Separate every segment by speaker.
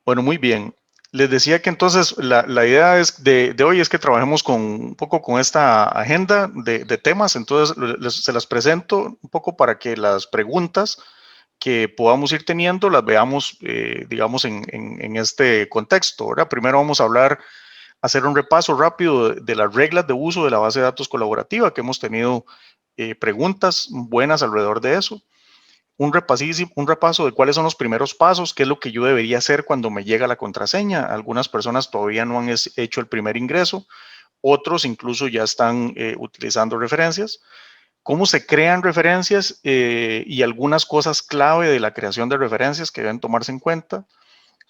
Speaker 1: Bueno, muy bien. Les decía que entonces la idea de hoy es que trabajemos un poco con esta agenda de temas. Entonces se las presento un poco para que las preguntas que podamos ir teniendo las veamos, digamos, en este contexto, ¿verdad? Primero vamos a hacer un repaso rápido de las reglas de uso de la base de datos colaborativa, que hemos tenido preguntas buenas alrededor de eso. Un repaso de cuáles son los primeros pasos, qué es lo que yo debería hacer cuando me llega la contraseña. Algunas personas todavía no han hecho el primer ingreso, otros incluso ya están utilizando referencias. Cómo se crean referencias y algunas cosas clave de la creación de referencias que deben tomarse en cuenta.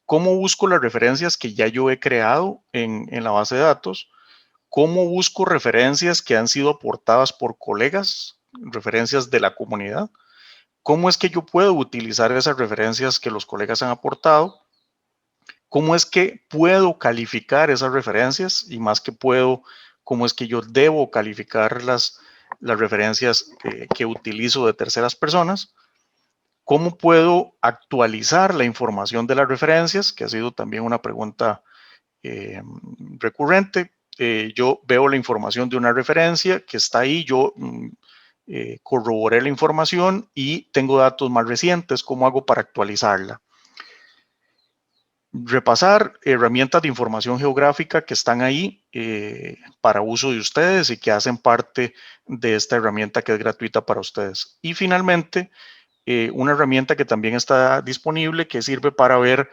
Speaker 1: Cómo busco las referencias que ya yo he creado en la base de datos. Cómo busco referencias que han sido aportadas por colegas, referencias de la comunidad. ¿Cómo es que yo puedo utilizar esas referencias que los colegas han aportado? ¿Cómo es que puedo calificar esas referencias? Y más que puedo, ¿cómo es que yo debo calificar las referencias que utilizo de terceras personas? ¿Cómo puedo actualizar la información de las referencias? Que ha sido también una pregunta recurrente. Yo veo la información de una referencia que está ahí, yo corroboré la información y tengo datos más recientes. ¿Cómo hago para actualizarla? Repasar herramientas de información geográfica que están ahí para uso de ustedes y que hacen parte de esta herramienta que es gratuita para ustedes. Y finalmente, una herramienta que también está disponible que sirve para ver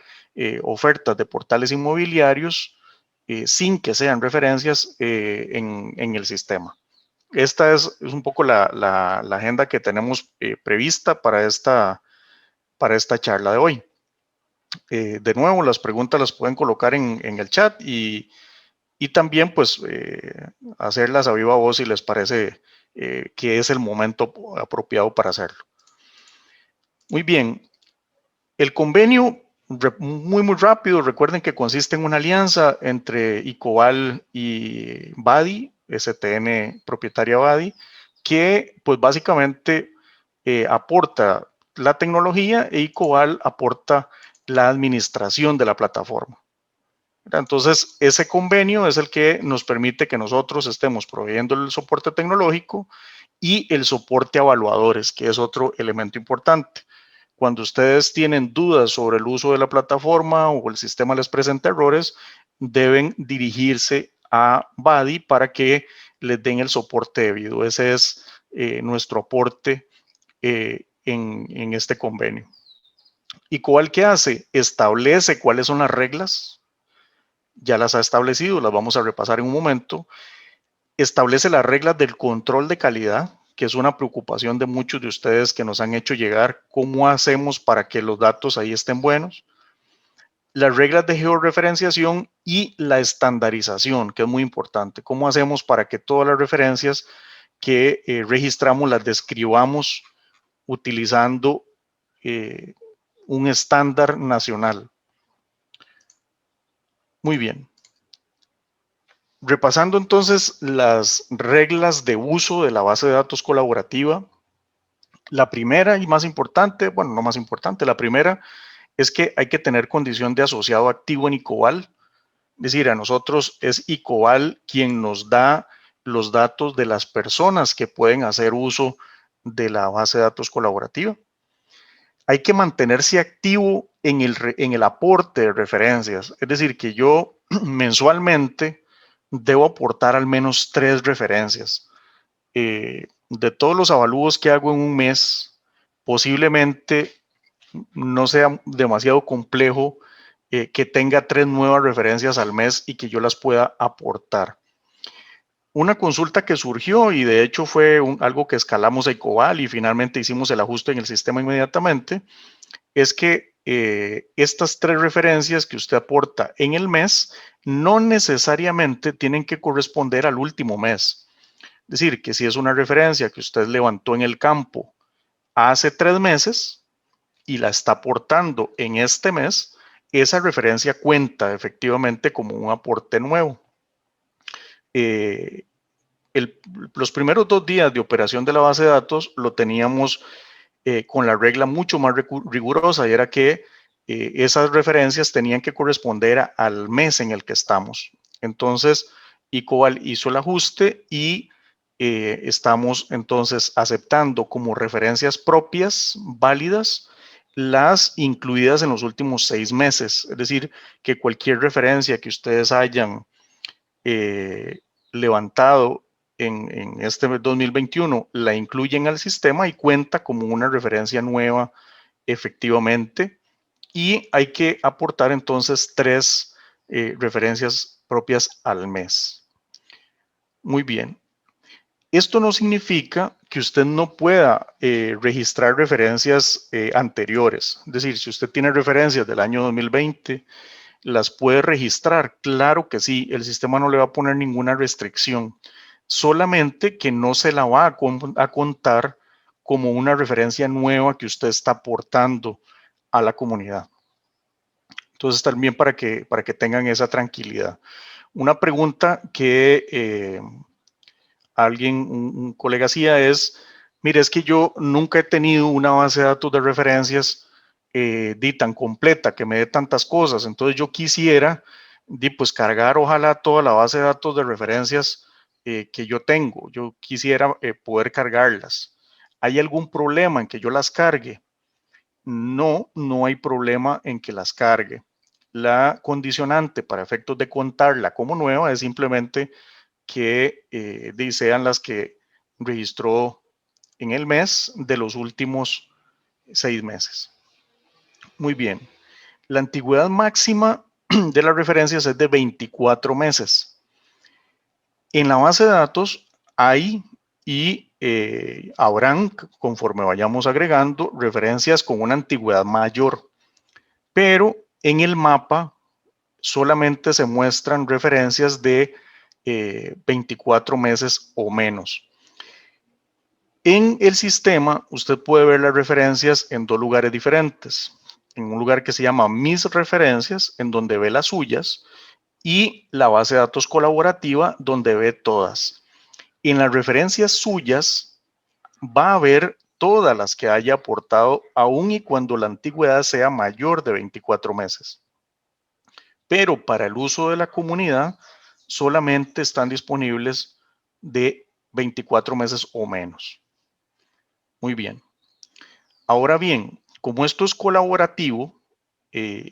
Speaker 1: ofertas de portales inmobiliarios sin que sean referencias en el sistema. Esta es un poco la agenda que tenemos prevista para esta charla de hoy. De nuevo, las preguntas las pueden colocar en el chat y también pues hacerlas a viva voz si les parece que es el momento apropiado para hacerlo. Muy bien, el convenio, muy rápido, recuerden que consiste en una alianza entre ICOBAL y BADI, STN propietaria BADI, que pues básicamente aporta la tecnología e ICOBAL aporta la administración de la plataforma. Entonces, ese convenio es el que nos permite que nosotros estemos proveyendo el soporte tecnológico y el soporte a evaluadores, que es otro elemento importante. Cuando ustedes tienen dudas sobre el uso de la plataforma o el sistema les presenta errores, deben dirigirse a BADI para que les den el soporte debido. Ese es nuestro aporte en este convenio. ¿Y cuál que hace? Establece cuáles son las reglas. Ya las ha establecido, las vamos a repasar en un momento. Establece las reglas del control de calidad, que es una preocupación de muchos de ustedes que nos han hecho llegar. ¿Cómo hacemos para que los datos ahí estén buenos? Las reglas de georreferenciación y la estandarización, que es muy importante. ¿Cómo hacemos para que todas las referencias que registramos las describamos utilizando un estándar nacional? Muy bien. Repasando entonces las reglas de uso de la base de datos colaborativa, la primera y más importante, bueno, no más importante, la primera es que hay que tener condición de asociado activo en ICOBAL. Es decir, a nosotros es ICOBAL quien nos da los datos de las personas que pueden hacer uso de la base de datos colaborativa. Hay que mantenerse activo en el aporte de referencias. Es decir, que yo mensualmente debo aportar al menos 3 referencias. De todos los avalúos que hago en un mes, posiblemente no sea demasiado complejo que tenga 3 nuevas referencias al mes y que yo las pueda aportar. Una consulta que surgió y de hecho fue algo que escalamos a ICOBAL y finalmente hicimos el ajuste en el sistema inmediatamente, es que estas 3 referencias que usted aporta en el mes no necesariamente tienen que corresponder al último mes. Es decir, que si es una referencia que usted levantó en el campo hace 3 meses y la está aportando en este mes, esa referencia cuenta efectivamente como un aporte nuevo. Los primeros 2 días de operación de la base de datos lo teníamos con la regla mucho más rigurosa y era que esas referencias tenían que corresponder al mes en el que estamos. Entonces, Ecoval hizo el ajuste y estamos entonces aceptando como referencias propias válidas las incluidas en los últimos 6 meses. Es decir, que cualquier referencia que ustedes hayan levantado en este 2021 la incluyen al sistema y cuenta como una referencia nueva efectivamente. Y hay que aportar entonces 3 referencias propias al mes. Muy bien. Esto no significa que usted no pueda registrar referencias anteriores. Es decir, si usted tiene referencias del año 2020, las puede registrar. Claro que sí, el sistema no le va a poner ninguna restricción. Solamente que no se la va a contar como una referencia nueva que usted está aportando a la comunidad. Entonces, también para que tengan esa tranquilidad. Una pregunta que un colega hacía es, mire, es que yo nunca he tenido una base de datos de referencias tan completa, que me dé tantas cosas. Entonces, yo quisiera pues cargar ojalá toda la base de datos de referencias que yo tengo. Yo quisiera poder cargarlas. ¿Hay algún problema en que yo las cargue? No, no hay problema en que las cargue. La condicionante para efectos de contarla como nueva es simplemente que sean las que registró en el mes de los últimos 6 meses. Muy bien. La antigüedad máxima de las referencias es de 24 meses. En la base de datos hay y habrán, conforme vayamos agregando, referencias con una antigüedad mayor, pero en el mapa solamente se muestran referencias de 24 meses o menos. En el sistema, usted puede ver las referencias en 2 lugares diferentes. En un lugar que se llama Mis referencias, en donde ve las suyas, y la base de datos colaborativa, donde ve todas. En las referencias suyas, va a ver todas las que haya aportado, aun y cuando la antigüedad sea mayor de 24 meses. Pero para el uso de la comunidad, solamente están disponibles de 24 meses o menos. Muy bien. Ahora bien, como esto es colaborativo,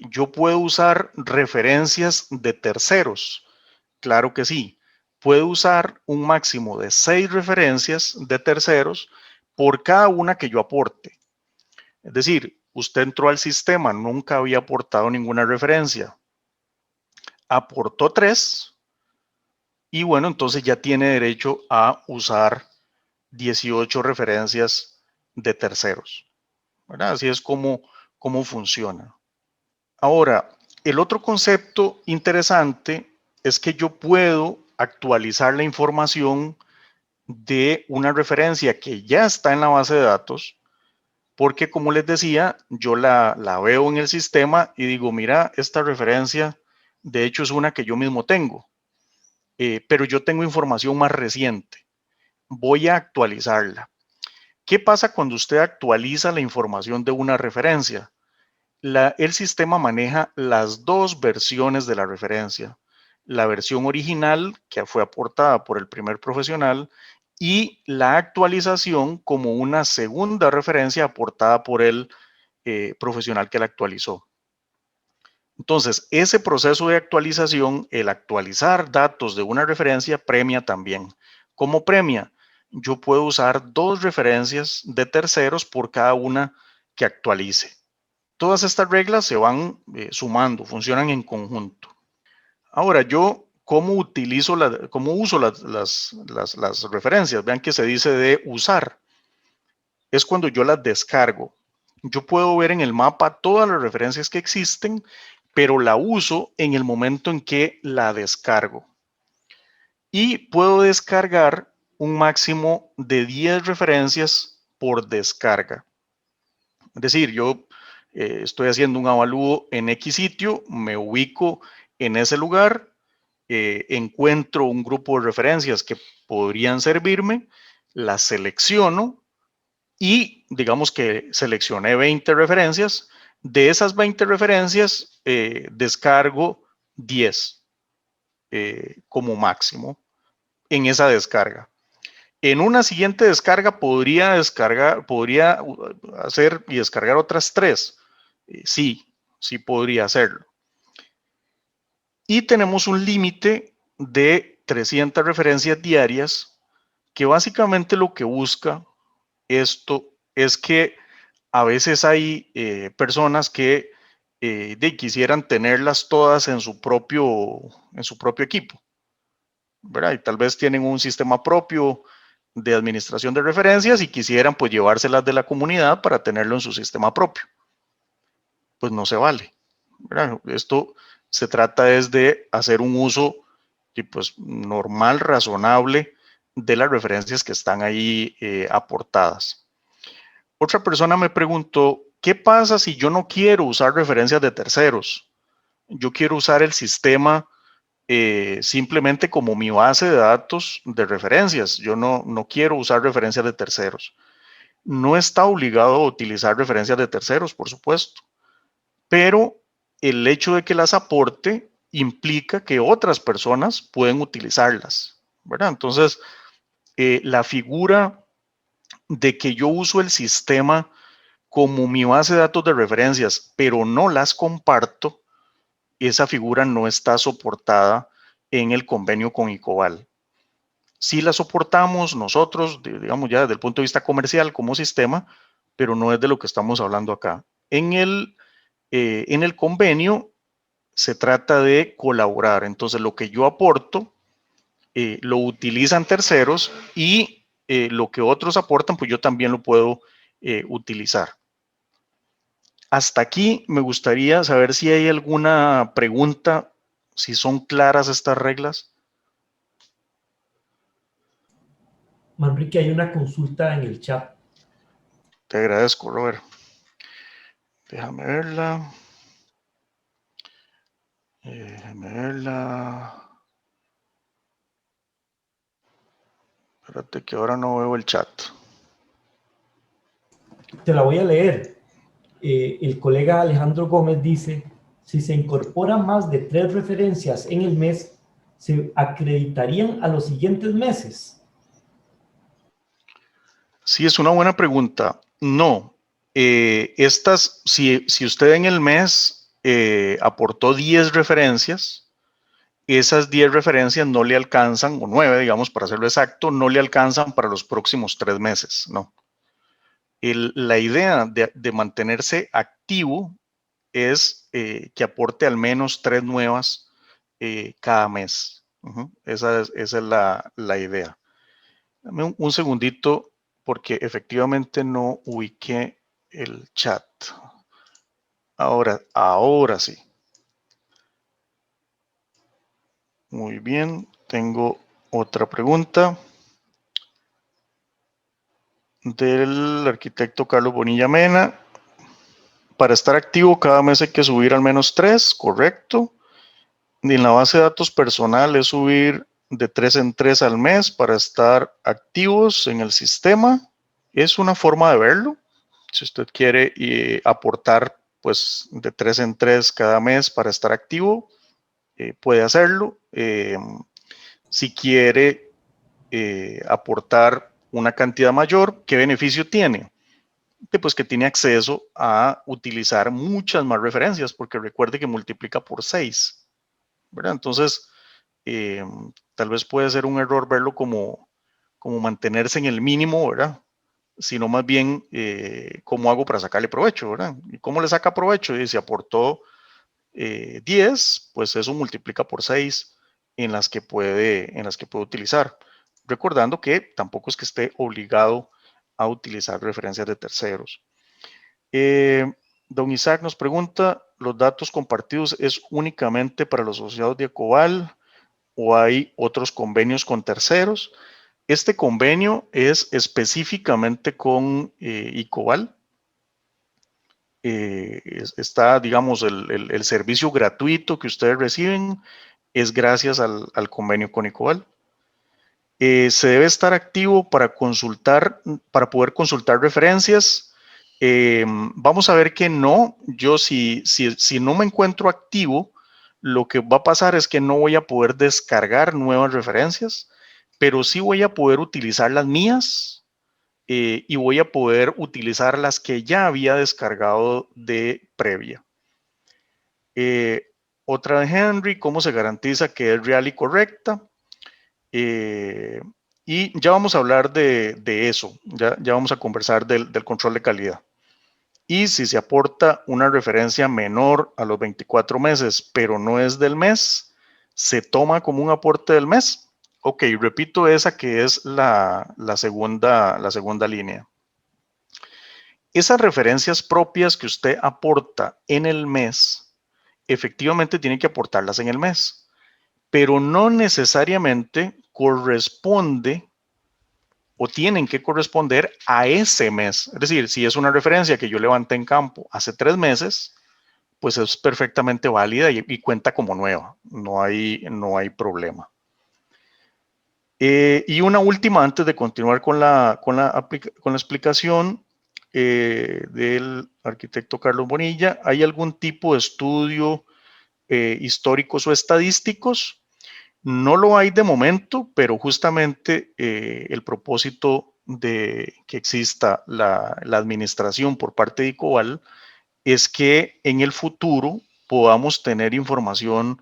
Speaker 1: yo puedo usar referencias de terceros. Claro que sí. Puedo usar un máximo de 6 referencias de terceros por cada una que yo aporte. Es decir, usted entró al sistema, nunca había aportado ninguna referencia. Aportó 3 y bueno, entonces ya tiene derecho a usar 18 referencias de terceros. ¿Verdad? Así es como funciona. Ahora, el otro concepto interesante es que yo puedo actualizar la información de una referencia que ya está en la base de datos, porque como les decía, yo la veo en el sistema y digo, mira, esta referencia de hecho es una que yo mismo tengo, pero yo tengo información más reciente. Voy a actualizarla. ¿Qué pasa cuando usted actualiza la información de una referencia? El sistema maneja las 2 versiones de la referencia. La versión original, que fue aportada por el primer profesional, y la actualización como una segunda referencia aportada por el profesional que la actualizó. Entonces, ese proceso de actualización, el actualizar datos de una referencia, premia también. ¿Cómo premia? Yo puedo usar 2 referencias de terceros por cada una que actualice. Todas estas reglas se van sumando, funcionan en conjunto. Ahora, yo, ¿cómo uso las referencias? Vean que se dice de usar. Es cuando yo las descargo. Yo puedo ver en el mapa todas las referencias que existen, pero la uso en el momento en que la descargo. Y puedo descargar un máximo de 10 referencias por descarga. Es decir, yo estoy haciendo un avalúo en X sitio, me ubico en ese lugar, encuentro un grupo de referencias que podrían servirme, las selecciono y digamos que seleccioné 20 referencias, De esas 20 referencias, descargo 10 como máximo en esa descarga. En una siguiente descarga podría hacer y descargar otras 3. Sí, sí podría hacerlo. Y tenemos un límite de 300 referencias diarias, que básicamente lo que busca esto es que a veces hay personas que quisieran tenerlas todas en su propio equipo, ¿verdad? Y tal vez tienen un sistema propio de administración de referencias y quisieran pues llevárselas de la comunidad para tenerlo en su sistema propio. Pues no se vale, ¿verdad? Esto se trata es de hacer un uso y pues normal, razonable de las referencias que están ahí aportadas. Otra persona me preguntó, ¿qué pasa si yo no quiero usar referencias de terceros? Yo quiero usar el sistema simplemente como mi base de datos de referencias. Yo no quiero usar referencias de terceros. No está obligado a utilizar referencias de terceros, por supuesto, pero el hecho de que las aporte implica que otras personas pueden utilizarlas, ¿verdad? Entonces, la figura de que yo uso el sistema como mi base de datos de referencias, pero no las comparto, esa figura no está soportada en el convenio con ICOBAL. Sí la soportamos nosotros, digamos ya desde el punto de vista comercial como sistema, pero no es de lo que estamos hablando acá. En el convenio se trata de colaborar, entonces lo que yo aporto lo utilizan terceros y lo que otros aportan, pues yo también lo puedo utilizar. Hasta aquí me gustaría saber si hay alguna pregunta, si son claras estas reglas.
Speaker 2: Manrique, hay una consulta en el chat.
Speaker 1: Te agradezco, Robert. Déjame verla. Déjame verla. Espérate que ahora no veo el chat.
Speaker 2: Te la voy a leer. El colega Alejandro Gómez dice, si se incorporan más de 3 referencias en el mes, ¿se acreditarían a los siguientes meses?
Speaker 1: Sí, es una buena pregunta. No. Si usted en el mes aportó 10 referencias, esas 10 referencias no le alcanzan, o 9, digamos, para hacerlo exacto, no le alcanzan para los próximos 3 meses, no. La idea de mantenerse activo es que aporte al menos 3 nuevas cada mes. Esa es la idea. Dame un segundito porque efectivamente no ubiqué el chat. Ahora sí. Muy bien, tengo otra pregunta del arquitecto Carlos Bonilla Mena. Para estar activo cada mes hay que subir al menos 3, correcto. Y en la base de datos personal es subir de 3 en 3 al mes para estar activos en el sistema. Es una forma de verlo. Si usted quiere aportar pues de 3 en 3 cada mes para estar activo, puede hacerlo. Si quiere aportar una cantidad mayor, ¿qué beneficio tiene? Pues que tiene acceso a utilizar muchas más referencias, porque recuerde que multiplica por 6, ¿verdad? Entonces, tal vez puede ser un error verlo como mantenerse en el mínimo, ¿verdad? Sino más bien cómo hago para sacarle provecho, ¿verdad? ¿Y cómo le saca provecho? Y si aportó 10, pues eso multiplica por 6 en las que puede utilizar. Recordando que tampoco es que esté obligado a utilizar referencias de terceros. Don Isaac nos pregunta, ¿los datos compartidos es únicamente para los asociados de Acobal o hay otros convenios con terceros? Este convenio es específicamente con ICOBAL. Está, digamos, el servicio gratuito que ustedes reciben es gracias al convenio con ICOBAL. Se debe estar activo para poder consultar referencias. Vamos a ver que no, yo si no me encuentro activo, lo que va a pasar es que no voy a poder descargar nuevas referencias, pero sí voy a poder utilizar las mías y voy a poder utilizar las que ya había descargado de previa. Otra de Henry, ¿cómo se garantiza que es real y correcta? Y ya vamos a hablar de eso, ya vamos a conversar del control de calidad. Y si se aporta una referencia menor a los 24 meses, pero no es del mes, se toma como un aporte del mes. Ok, repito esa que es la segunda línea. Esas referencias propias que usted aporta en el mes, efectivamente tiene que aportarlas en el mes, pero no necesariamente corresponde o tienen que corresponder a ese mes. Es decir, si es una referencia que yo levanté en campo hace 3 meses, pues es perfectamente válida y cuenta como nueva. No hay problema. Y una última antes de continuar con la explicación del arquitecto Carlos Bonilla. ¿Hay algún tipo de estudio históricos o estadísticos? No lo hay de momento, pero justamente el propósito de que exista la administración por parte de ICOBAL es que en el futuro podamos tener información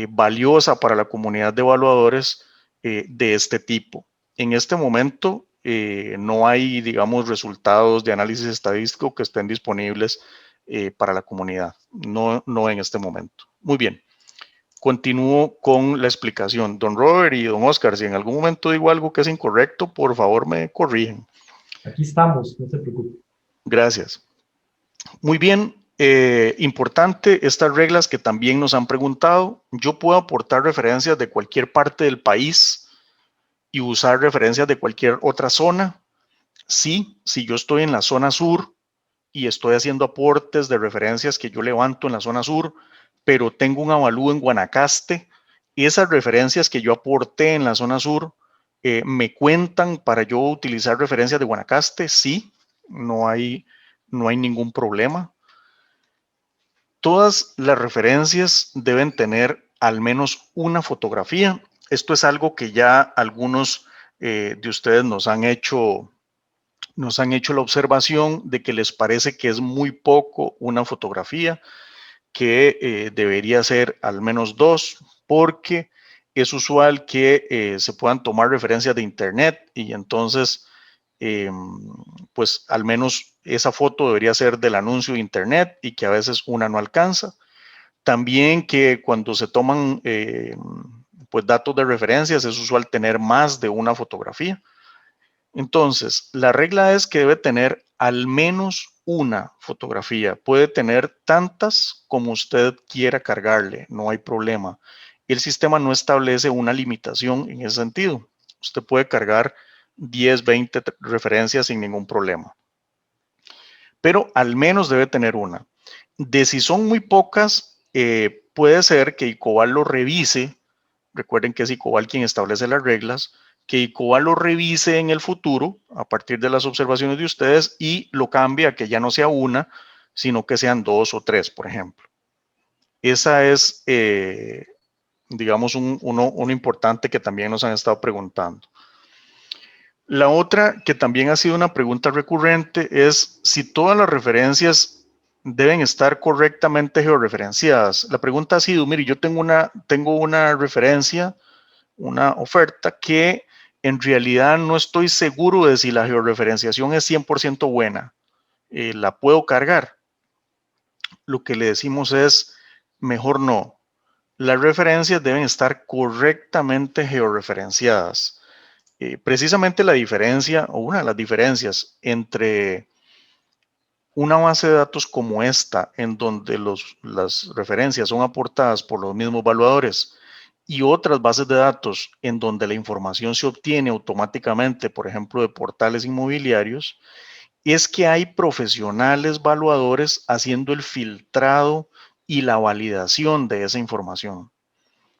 Speaker 1: valiosa para la comunidad de evaluadores de este tipo. En este momento no hay, digamos, resultados de análisis estadístico que estén disponibles para la comunidad, no en este momento. Muy bien. Continúo con la explicación. Don Robert y don Oscar, si en algún momento digo algo que es incorrecto, por favor me corrigen.
Speaker 2: Aquí estamos, no se preocupe.
Speaker 1: Gracias. Muy bien, importante estas reglas que también nos han preguntado. Yo puedo aportar referencias de cualquier parte del país y usar referencias de cualquier otra zona. Sí, si yo estoy en la zona sur y estoy haciendo aportes de referencias que yo levanto en la zona sur, pero tengo un avalúo en Guanacaste, esas referencias que yo aporté en la zona sur me cuentan para yo utilizar referencias de Guanacaste. Sí, no hay ningún problema. Todas las referencias deben tener al menos una fotografía. Esto es algo que ya algunos de ustedes nos han hecho la observación de que les parece que es muy poco una fotografía, que debería ser al menos 2, porque es usual que se puedan tomar referencias de internet y entonces pues al menos esa foto debería ser del anuncio de internet y que a veces una no alcanza. También que cuando se toman pues datos de referencias es usual tener más de una fotografía. Entonces, la regla es que debe tener al menos una fotografía. Puede tener tantas como usted quiera cargarle, no hay problema. El sistema no establece una limitación en ese sentido. Usted puede cargar 10, 20 referencias sin ningún problema. Pero al menos debe tener una. De si son muy pocas, puede ser que ICOBAL lo revise. Recuerden que es ICOBAL quien establece las reglas, que ICOBAL lo revise en el futuro a partir de las observaciones de ustedes y lo cambie a que ya no sea una, sino que sean 2 o 3, por ejemplo. Esa es, digamos, uno importante que también nos han estado preguntando. La otra que también ha sido una pregunta recurrente es si todas las referencias deben estar correctamente georreferenciadas. La pregunta ha sido, mire, yo tengo una referencia, una oferta que en realidad no estoy seguro de si la georreferenciación es 100% buena. ¿La puedo cargar? Lo que le decimos es, mejor no. Las referencias deben estar correctamente georreferenciadas. Precisamente la diferencia, o una de las diferencias entre una base de datos como esta, en donde las referencias son aportadas por los mismos evaluadores, y otras bases de datos en donde la información se obtiene automáticamente, por ejemplo, de portales inmobiliarios, es que hay profesionales evaluadores haciendo el filtrado y la validación de esa información.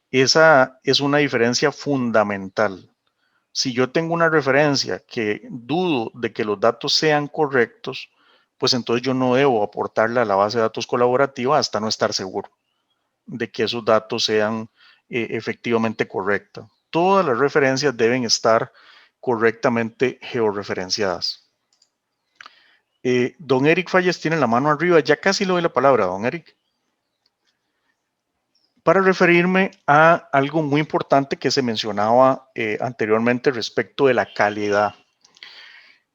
Speaker 1: Esa es una diferencia fundamental. Si yo tengo una referencia que dudo de que los datos sean correctos, pues entonces yo no debo aportarla a la base de datos colaborativa hasta no estar seguro de que esos datos sean efectivamente correctos. Todas las referencias deben estar correctamente georreferenciadas. Don Eric Falles tiene la mano arriba, ya casi le doy la palabra, don Eric, para referirme a algo muy importante que se mencionaba anteriormente respecto de la calidad.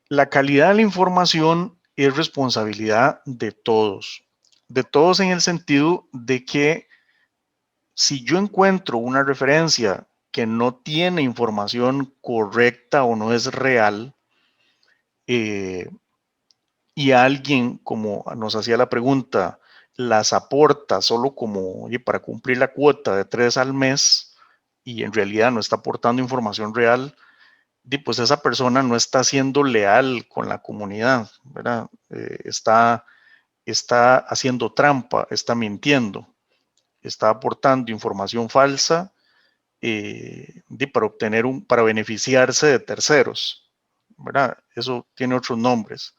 Speaker 1: La calidad de la información es responsabilidad de todos en el sentido de que si yo encuentro una referencia que no tiene información correcta o no es real, y alguien, como nos hacía la pregunta, las aporta solo como para cumplir la cuota de 3 al mes y en realidad no está aportando información real, pues esa persona no está siendo leal con la comunidad, ¿verdad? Está haciendo trampa, está mintiendo, está aportando información falsa para beneficiarse de terceros, ¿verdad? Eso tiene otros nombres.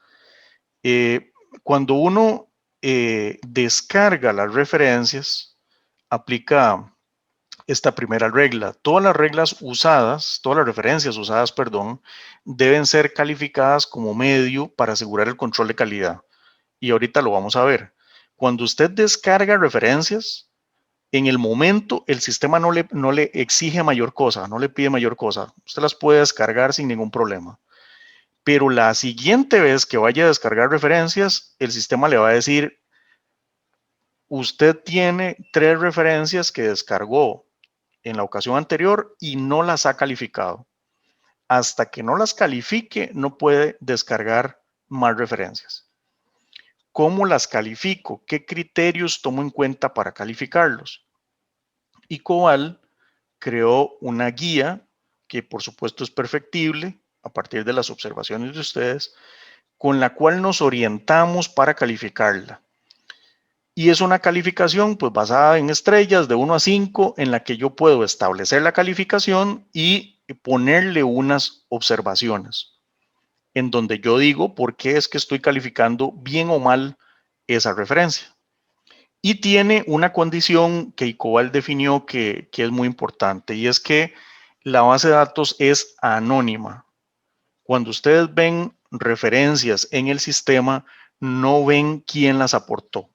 Speaker 1: Cuando uno descarga las referencias, aplica esta primera regla. Todas las referencias usadas, perdón, deben ser calificadas como medio para asegurar el control de calidad. Y ahorita lo vamos a ver. Cuando usted descarga referencias, en el momento el sistema no le exige mayor cosa, no le pide mayor cosa. Usted las puede descargar sin ningún problema. Pero la siguiente vez que vaya a descargar referencias, el sistema le va a decir, usted tiene 3 referencias que descargó en la ocasión anterior y no las ha calificado. Hasta que no las califique, no puede descargar más referencias. ¿Cómo las califico? ¿Qué criterios tomo en cuenta para calificarlos? Y Cobal creó una guía que por supuesto es perfectible a partir de las observaciones de ustedes, con la cual nos orientamos para calificarla. Y es una calificación pues basada en estrellas de 1 a 5 en la que yo puedo establecer la calificación y ponerle unas observaciones en donde yo digo por qué es que estoy calificando bien o mal esa referencia. Y tiene una condición que ICOBAL definió que es muy importante y es que la base de datos es anónima. Cuando ustedes ven referencias en el sistema, no ven quién las aportó.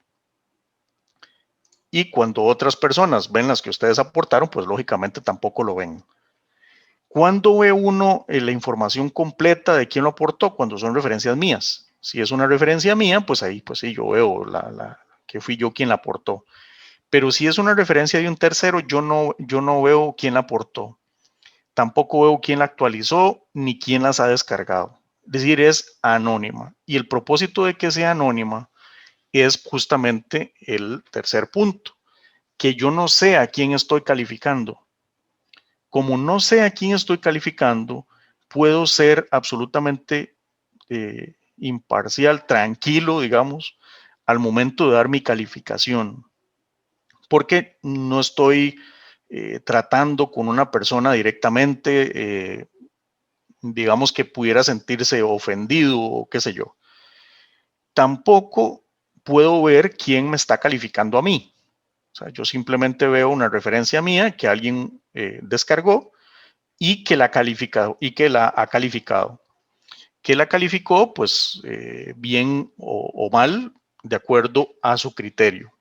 Speaker 1: Y cuando otras personas ven las que ustedes aportaron, pues lógicamente tampoco lo ven. ¿Cuándo ve uno la información completa de quién lo aportó? Cuando son referencias mías. Si es una referencia mía, pues ahí pues sí, yo veo que fui yo quien la aportó. Pero si es una referencia de un tercero, yo no veo quién la aportó. Tampoco veo quién la actualizó ni quién las ha descargado. Es decir, es anónima. Y el propósito de que sea anónima es justamente el tercer punto, que yo no sé a quién estoy calificando. Como no sé a quién estoy calificando, puedo ser absolutamente imparcial, tranquilo, digamos, al momento de dar mi calificación. Porque no estoy tratando con una persona directamente, digamos que pudiera sentirse ofendido o qué sé yo. Tampoco puedo ver quién me está calificando a mí. O sea, yo simplemente veo una referencia mía que alguien descargó y que la ha calificado. Que la calificó, pues, bien o mal, de acuerdo a su criterio.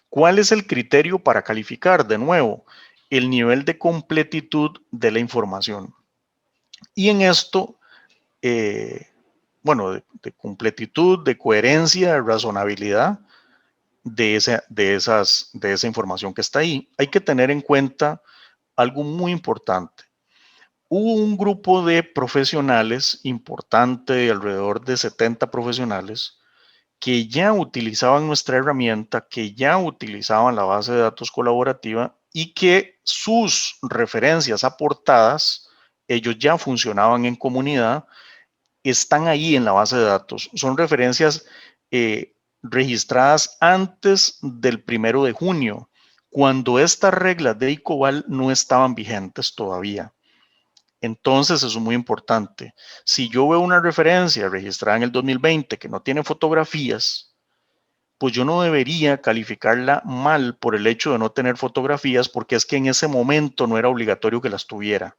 Speaker 1: ¿Cuál es el criterio para calificar? De nuevo, el nivel de completitud de la información. Y en esto, bueno, de completitud, de coherencia, de razonabilidad de esa información que está ahí, hay que tener en cuenta algo muy importante. Hubo un grupo de profesionales importante, de alrededor de 70 profesionales, que ya utilizaban nuestra herramienta, que ya utilizaban la base de datos colaborativa y que sus referencias aportadas, ellos ya funcionaban en comunidad, están ahí en la base de datos. Son referencias registradas antes del 1 de junio, cuando estas reglas de ICOBAL no estaban vigentes todavía. Entonces, eso es muy importante. Si yo veo una referencia registrada en el 2020 que no tiene fotografías, pues yo no debería calificarla mal por el hecho de no tener fotografías, porque es que en ese momento no era obligatorio que las tuviera.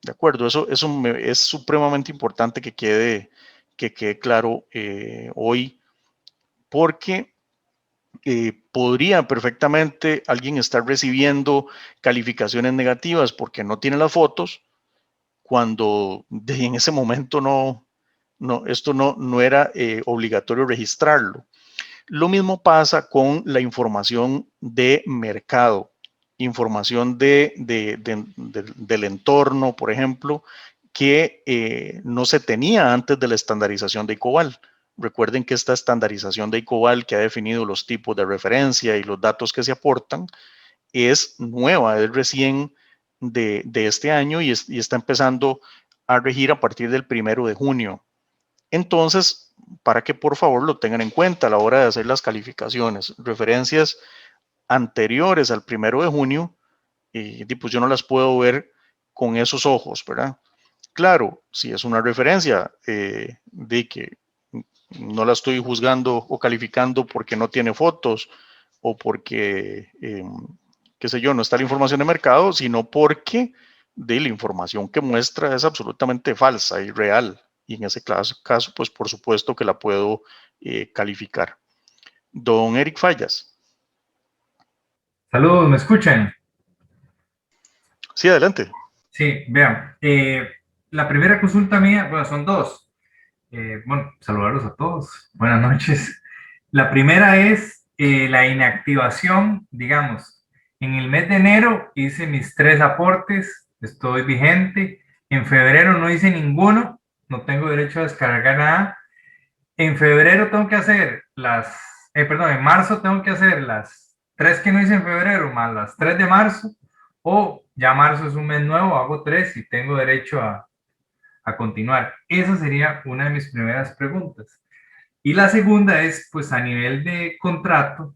Speaker 1: ¿De acuerdo? Eso es supremamente importante que quede claro hoy, porque podría perfectamente alguien estar recibiendo calificaciones negativas porque no tiene las fotos, cuando en ese momento esto no era obligatorio registrarlo. Lo mismo pasa con la información de mercado, información del entorno, por ejemplo, que no se tenía antes de la estandarización de ICOBAL. Recuerden que esta estandarización de ICOBAL, que ha definido los tipos de referencia y los datos que se aportan, es nueva, es recién de este año y está empezando a regir a partir del 1 de junio. Entonces, para que por favor lo tengan en cuenta a la hora de hacer las calificaciones, referencias anteriores al 1 de junio, pues yo no las puedo ver con esos ojos, ¿verdad? Claro, si es una referencia de que no la estoy juzgando o calificando porque no tiene fotos o porque, qué sé yo, no está la información de mercado, sino porque de la información que muestra es absolutamente falsa y real. Y en ese caso, pues por supuesto que la puedo calificar. Don Eric Fallas.
Speaker 3: Saludos, ¿me escuchan?
Speaker 1: Sí, adelante.
Speaker 3: Sí, vean, la primera consulta mía, bueno, son dos. Bueno, saludarlos a todos. Buenas noches. La primera es la inactivación, digamos. En el mes de enero hice mis 3 aportes, estoy vigente. En febrero no hice ninguno, no tengo derecho a descargar nada. En febrero tengo que hacer en marzo tengo que hacer las 3 que no hice en febrero más las 3 de marzo, o ya marzo es un mes nuevo, hago 3 y tengo derecho a continuar. Esa sería una de mis primeras preguntas. Y la segunda es, pues a nivel de contrato,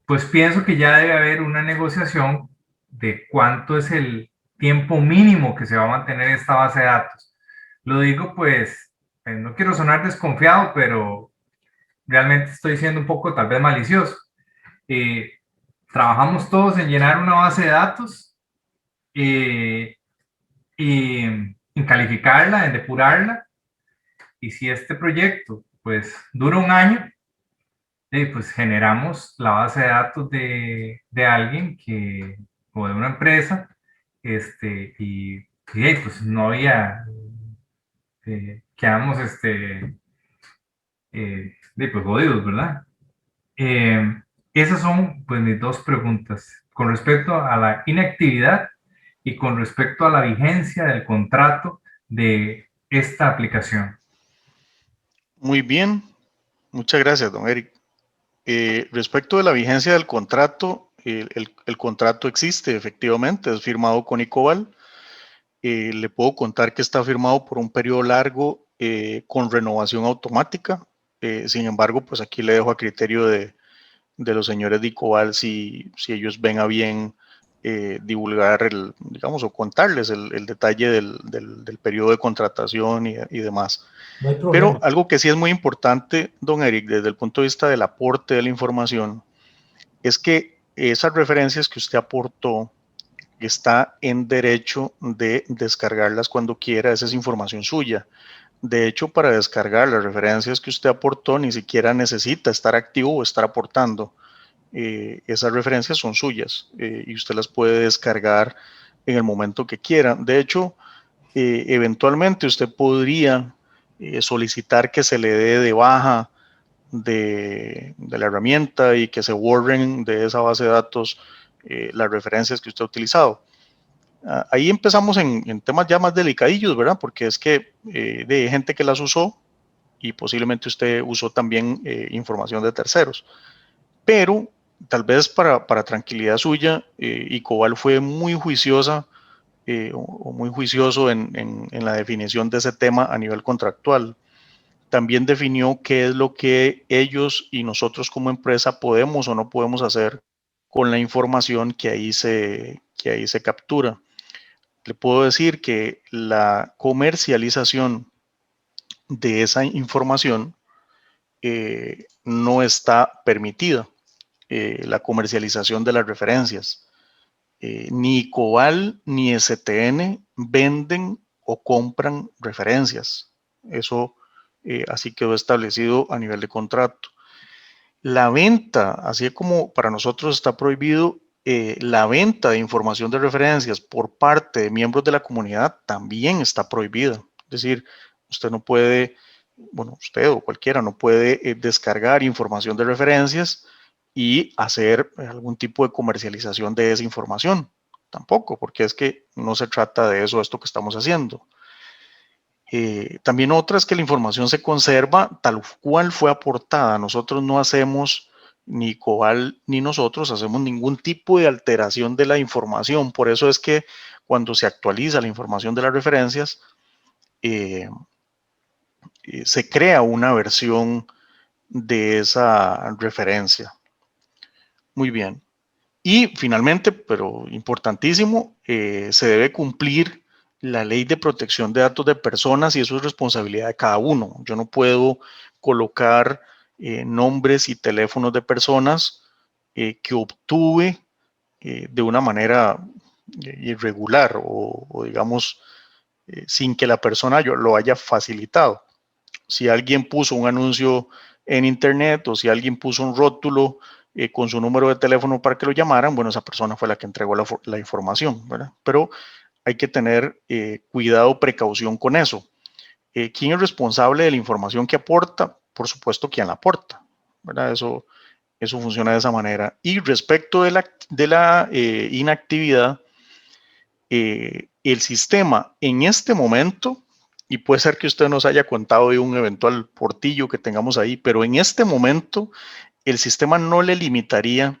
Speaker 3: pues pienso que ya debe haber una negociación de cuánto es el tiempo mínimo que se va a mantener esta base de datos. Lo digo pues, no quiero sonar desconfiado, pero realmente estoy siendo un poco tal vez malicioso. Trabajamos todos en llenar una base de datos y en calificarla, en depurarla. Y si este proyecto pues dura un año, pues generamos la base de datos de alguien o de una empresa, y pues no había, quedamos, pues jodidos, ¿verdad? Esas son pues mis dos preguntas con respecto a la inactividad y con respecto a la vigencia del contrato de esta aplicación.
Speaker 1: Muy bien. Muchas gracias, don Eric. Respecto de la vigencia del contrato, el contrato existe efectivamente, es firmado con ICOBAL. Le puedo contar que está firmado por un periodo largo con renovación automática. Sin embargo, pues aquí le dejo a criterio de los señores de ICOBAL si ellos ven a bien divulgar digamos, o contarles el detalle del periodo de contratación y demás.
Speaker 2: No hay
Speaker 1: Pero
Speaker 2: problema.
Speaker 1: algo que sí es muy importante, don Eric, desde el punto de vista del aporte de la información, es que esas referencias que usted aportó está en derecho de descargarlas cuando quiera, esa es información suya. De hecho, para descargar las referencias que usted aportó, ni siquiera necesita estar activo o estar aportando. Esas referencias son suyas y usted las puede descargar en el momento que quiera. De hecho, eventualmente usted podría solicitar que se le dé de baja de la herramienta y que se borren de esa base de datos las referencias que usted ha utilizado. Ahí empezamos en temas ya más delicadillos, ¿verdad? Porque es que de gente que las usó y posiblemente usted usó también información de terceros. Pero tal vez para tranquilidad suya, ICOBAL fue muy juiciosa o muy juicioso en la definición de ese tema a nivel contractual. También definió qué es lo que ellos y nosotros como empresa podemos o no podemos hacer con la información que ahí se captura. le puedo decir que la comercialización de esa información no está permitida, la comercialización de las referencias. Ni Cobal ni STN venden o compran referencias. Eso así quedó establecido a nivel de contrato. La venta, así como para nosotros está prohibido, la venta de información de referencias por parte de miembros de la comunidad también está prohibida. Es decir, usted no puede, bueno, usted o cualquiera no puede descargar información de referencias y hacer algún tipo de comercialización de esa información. Tampoco, porque es que no se trata de eso, esto que estamos haciendo. También otra es que la información se conserva tal cual fue aportada. Nosotros no hacemos, ni Cobal ni nosotros hacemos ningún tipo de alteración de la información. Por eso es que cuando se actualiza la información de las referencias, se crea una versión de esa referencia. Muy bien. Y finalmente, pero importantísimo, se debe cumplir la ley de protección de datos de personas y eso es responsabilidad de cada uno. Yo no puedo colocar nombres y teléfonos de personas que obtuve de una manera irregular o digamos, sin que la persona lo haya facilitado. Si alguien puso un anuncio en internet o si alguien puso un rótulo con su número de teléfono para que lo llamaran, bueno, esa persona fue la que entregó la información, ¿verdad? Pero hay que tener cuidado, precaución con eso. ¿Quién es responsable de la información que aporta? Por supuesto, quien la aporta, ¿verdad? Eso funciona de esa manera. Y respecto de la inactividad, el sistema en este momento, y puede ser que usted nos haya contado de un eventual portillo que tengamos ahí, pero en este momento el sistema no le limitaría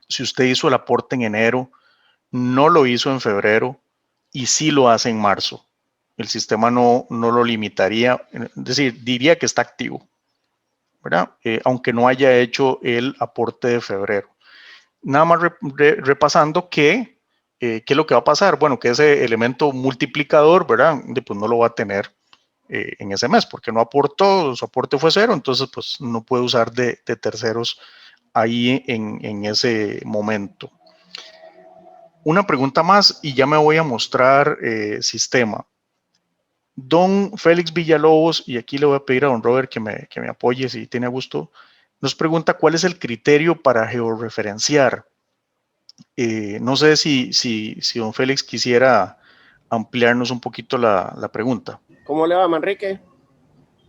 Speaker 1: si usted hizo el aporte en enero, no lo hizo en febrero y sí lo hace en marzo. El sistema no lo limitaría, es decir, diría que está activo, ¿verdad? Aunque no haya hecho el aporte de febrero. Nada más repasando que, ¿qué es lo que va a pasar? Bueno, que ese elemento multiplicador, ¿verdad? Pues no lo va a tener en ese mes, porque no aportó, su aporte fue cero, entonces pues no puede usar de terceros ahí en ese momento. Una pregunta más y ya me voy a mostrar sistema. Don Félix Villalobos, y aquí le voy a pedir a don Robert que me apoye si tiene gusto, nos pregunta cuál es el criterio para georreferenciar. No sé si don Félix quisiera ampliarnos un poquito la pregunta.
Speaker 4: ¿Cómo le va, Manrique?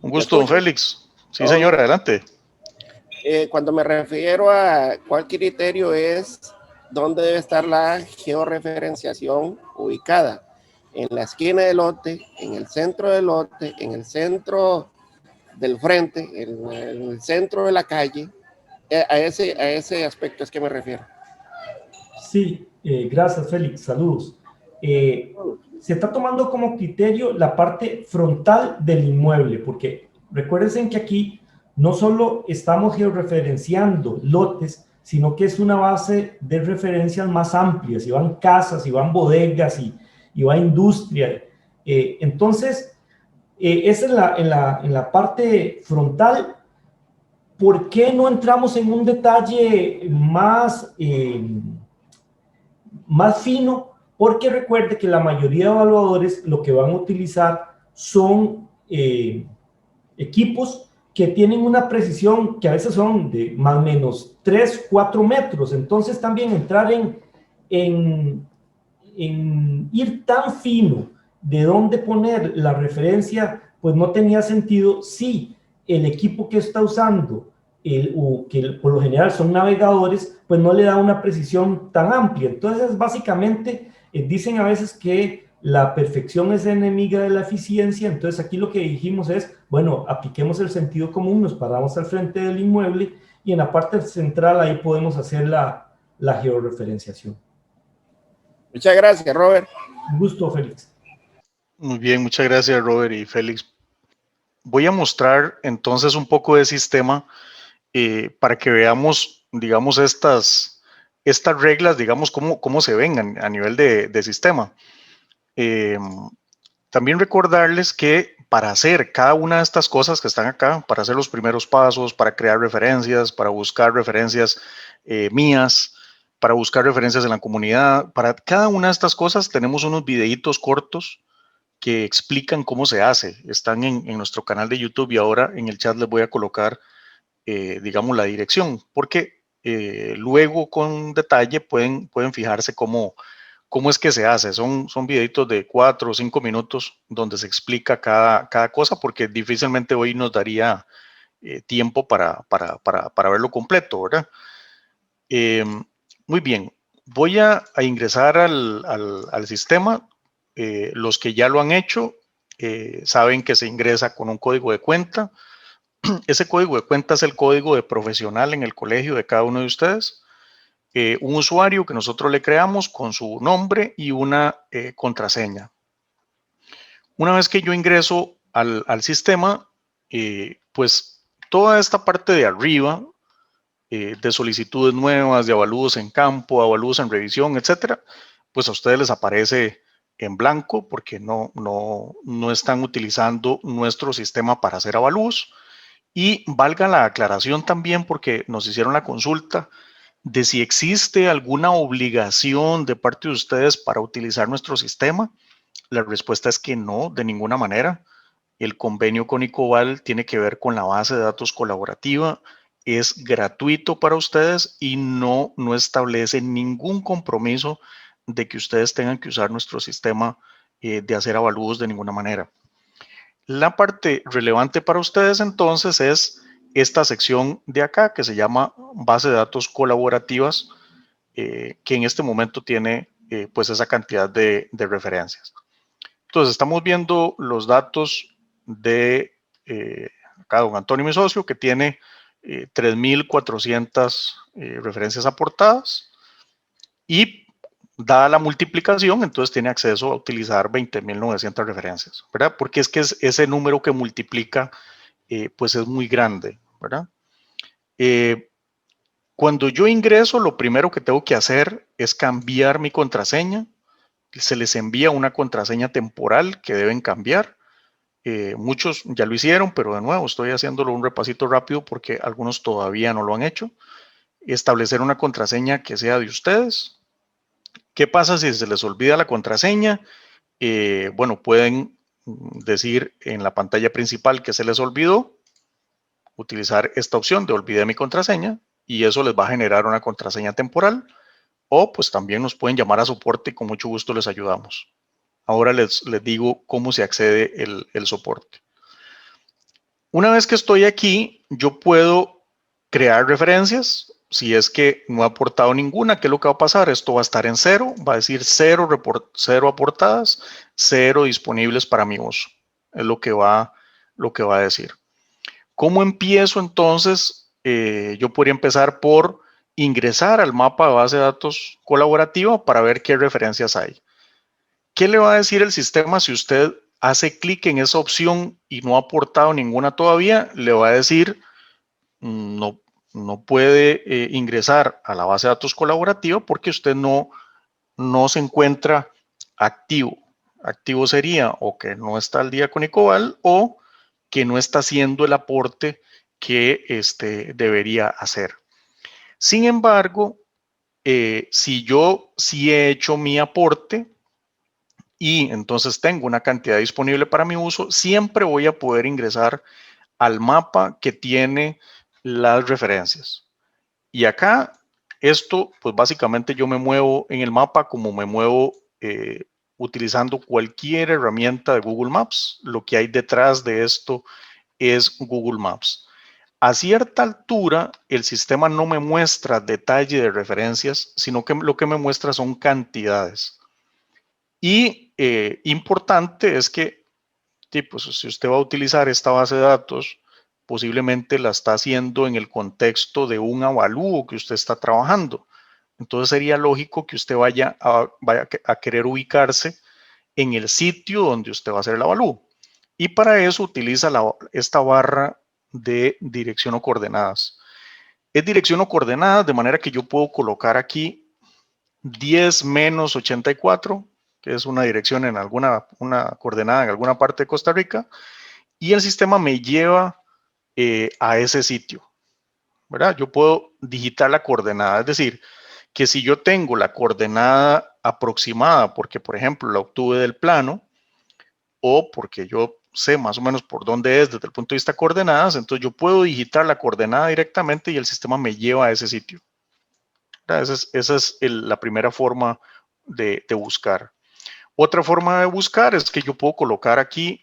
Speaker 1: Un gusto, don Félix. Sí, señor, adelante.
Speaker 4: Cuando me refiero a cuál criterio es dónde debe estar la georreferenciación ubicada. En la esquina del lote, en el centro del lote, en el centro del frente, en el centro de la calle. A ese aspecto es que me refiero.
Speaker 2: Sí, gracias, Félix. Saludos. Se está tomando como criterio la parte frontal del inmueble, porque recuérdense que aquí no solo estamos georreferenciando lotes, sino que es una base de referencias más amplias, y van casas, y van bodegas, y va industria. Entonces, esa es en la parte frontal. ¿Por qué no entramos en un detalle más fino? Porque recuerde que la mayoría de evaluadores lo que van a utilizar son equipos que tienen una precisión que a veces son de más o menos 3, 4 metros. Entonces también entrar en ir tan fino de dónde poner la referencia, pues no tenía sentido si el equipo que está usando, o que por lo general son navegadores, pues no le da una precisión tan amplia. Entonces, básicamente, dicen a veces que la perfección es enemiga de la eficiencia. Entonces, aquí lo que dijimos es, bueno, apliquemos el sentido común, nos paramos al frente del inmueble y en la parte central ahí podemos hacer la georreferenciación.
Speaker 4: Muchas gracias, Robert.
Speaker 2: Un gusto, Félix.
Speaker 1: Muy bien, muchas gracias, Robert y Félix. Voy a mostrar entonces un poco de sistema para que veamos, digamos, estas reglas, digamos, cómo se ven a nivel de sistema. También recordarles que para hacer cada una de estas cosas que están acá, para hacer los primeros pasos, para crear referencias, para buscar referencias mías, para buscar referencias en la comunidad, para cada una de estas cosas tenemos unos videitos cortos que explican cómo se hace. Están en nuestro canal de YouTube y ahora en el chat les voy a colocar, digamos, la dirección, porque luego con detalle pueden fijarse cómo es que se hace. Son videitos de 4 o 5 minutos donde se explica cada cosa, porque difícilmente hoy nos daría tiempo para verlo completo, ¿verdad? Muy bien, voy a ingresar al sistema. Los que ya lo han hecho saben que se ingresa con un código de cuenta. Ese código de cuenta es el código de profesional en el colegio de cada uno de ustedes. Un usuario que nosotros le creamos con su nombre y una contraseña. Una vez que yo ingreso al sistema, pues toda esta parte de arriba, de solicitudes nuevas, de avalúos en campo, avalúos en revisión, etcétera, pues a ustedes les aparece en blanco porque no están utilizando nuestro sistema para hacer avalúos. Y valga la aclaración también, porque nos hicieron la consulta de si existe alguna obligación de parte de ustedes para utilizar nuestro sistema. La respuesta es que no, de ninguna manera. El convenio con Icobal tiene que ver con la base de datos colaborativa, es gratuito para ustedes y no establece ningún compromiso de que ustedes tengan que usar nuestro sistema de hacer avalúos de ninguna manera. La parte relevante para ustedes entonces es esta sección de acá que se llama base de datos colaborativas, que en este momento tiene pues esa cantidad de referencias. Entonces estamos viendo los datos de acá don Antonio, mi socio, que tiene 3.400 referencias aportadas y dada la multiplicación, entonces tiene acceso a utilizar 20.900 referencias, ¿verdad? Porque es que ese número que multiplica pues es muy grande, ¿verdad? Cuando yo ingreso, lo primero que tengo que hacer es cambiar mi contraseña. Se les envía una contraseña temporal que deben cambiar. Muchos ya lo hicieron, pero de nuevo estoy haciéndolo un repasito rápido porque algunos todavía no lo han hecho. Establecer una contraseña que sea de ustedes. ¿Qué pasa si se les olvida la contraseña? Bueno, pueden decir en la pantalla principal que se les olvidó, utilizar esta opción de olvidé mi contraseña y eso les va a generar una contraseña temporal, o pues también nos pueden llamar a soporte y con mucho gusto les ayudamos. Ahora les digo cómo se accede el soporte. Una vez que estoy aquí, yo puedo crear referencias. Si es que no he aportado ninguna, ¿qué es lo que va a pasar? Esto va a estar en cero, va a decir cero aportadas, cero disponibles para mi uso. Es lo que va a decir. ¿Cómo empiezo entonces? Yo podría empezar por ingresar al mapa de base de datos colaborativa para ver qué referencias hay. ¿Qué le va a decir el sistema si usted hace clic en esa opción y no ha aportado ninguna todavía? Le va a decir no puede ingresar a la base de datos colaborativa porque usted no se encuentra activo. Activo sería o que no está al día con Icobal o que no está haciendo el aporte que debería hacer. Sin embargo, si yo sí he hecho mi aporte y entonces tengo una cantidad disponible para mi uso, siempre voy a poder ingresar al mapa que tiene las referencias. Y acá, esto, pues básicamente yo me muevo en el mapa como me muevo utilizando cualquier herramienta de Google Maps. Lo que hay detrás de esto es Google Maps. A cierta altura, el sistema no me muestra detalle de referencias, sino que lo que me muestra son cantidades. Y importante es que, pues, si usted va a utilizar esta base de datos, posiblemente la está haciendo en el contexto de un avalúo que usted está trabajando. Entonces sería lógico que usted vaya a querer ubicarse en el sitio donde usted va a hacer el avalúo. Y para eso utiliza esta barra de dirección o coordenadas. Es dirección o coordenadas de manera que yo puedo colocar aquí 10 menos 84, que es una dirección en una coordenada en alguna parte de Costa Rica, y el sistema me lleva a ese sitio, ¿verdad? Yo puedo digitar la coordenada, es decir, que si yo tengo la coordenada aproximada, porque por ejemplo la obtuve del plano, o porque yo sé más o menos por dónde es desde el punto de vista de coordenadas, entonces yo puedo digitar la coordenada directamente y el sistema me lleva a ese sitio. Esa es la primera forma de buscar. Otra forma de buscar es que yo puedo colocar aquí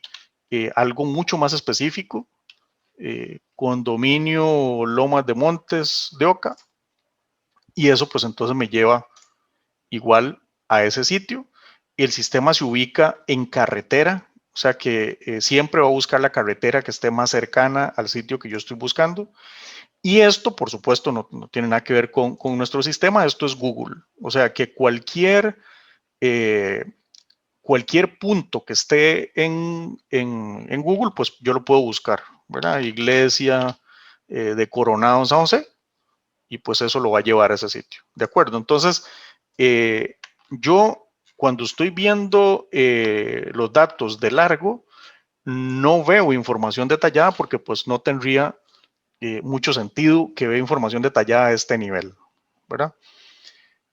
Speaker 1: algo mucho más específico, condominio Lomas de Montes de Oca, y eso pues entonces me lleva igual a ese sitio. El sistema se ubica en carretera, o sea que siempre va a buscar la carretera que esté más cercana al sitio que yo estoy buscando. Y esto, por supuesto, no tiene nada que ver con nuestro sistema, esto es Google. O sea que cualquier punto que esté en Google, pues yo lo puedo buscar, ¿verdad? Iglesia de Coronado en San José, y pues eso lo va a llevar a ese sitio. ¿De acuerdo? Entonces, yo cuando estoy viendo los datos de largo, no veo información detallada porque pues no tendría mucho sentido que vea información detallada a este nivel, ¿verdad?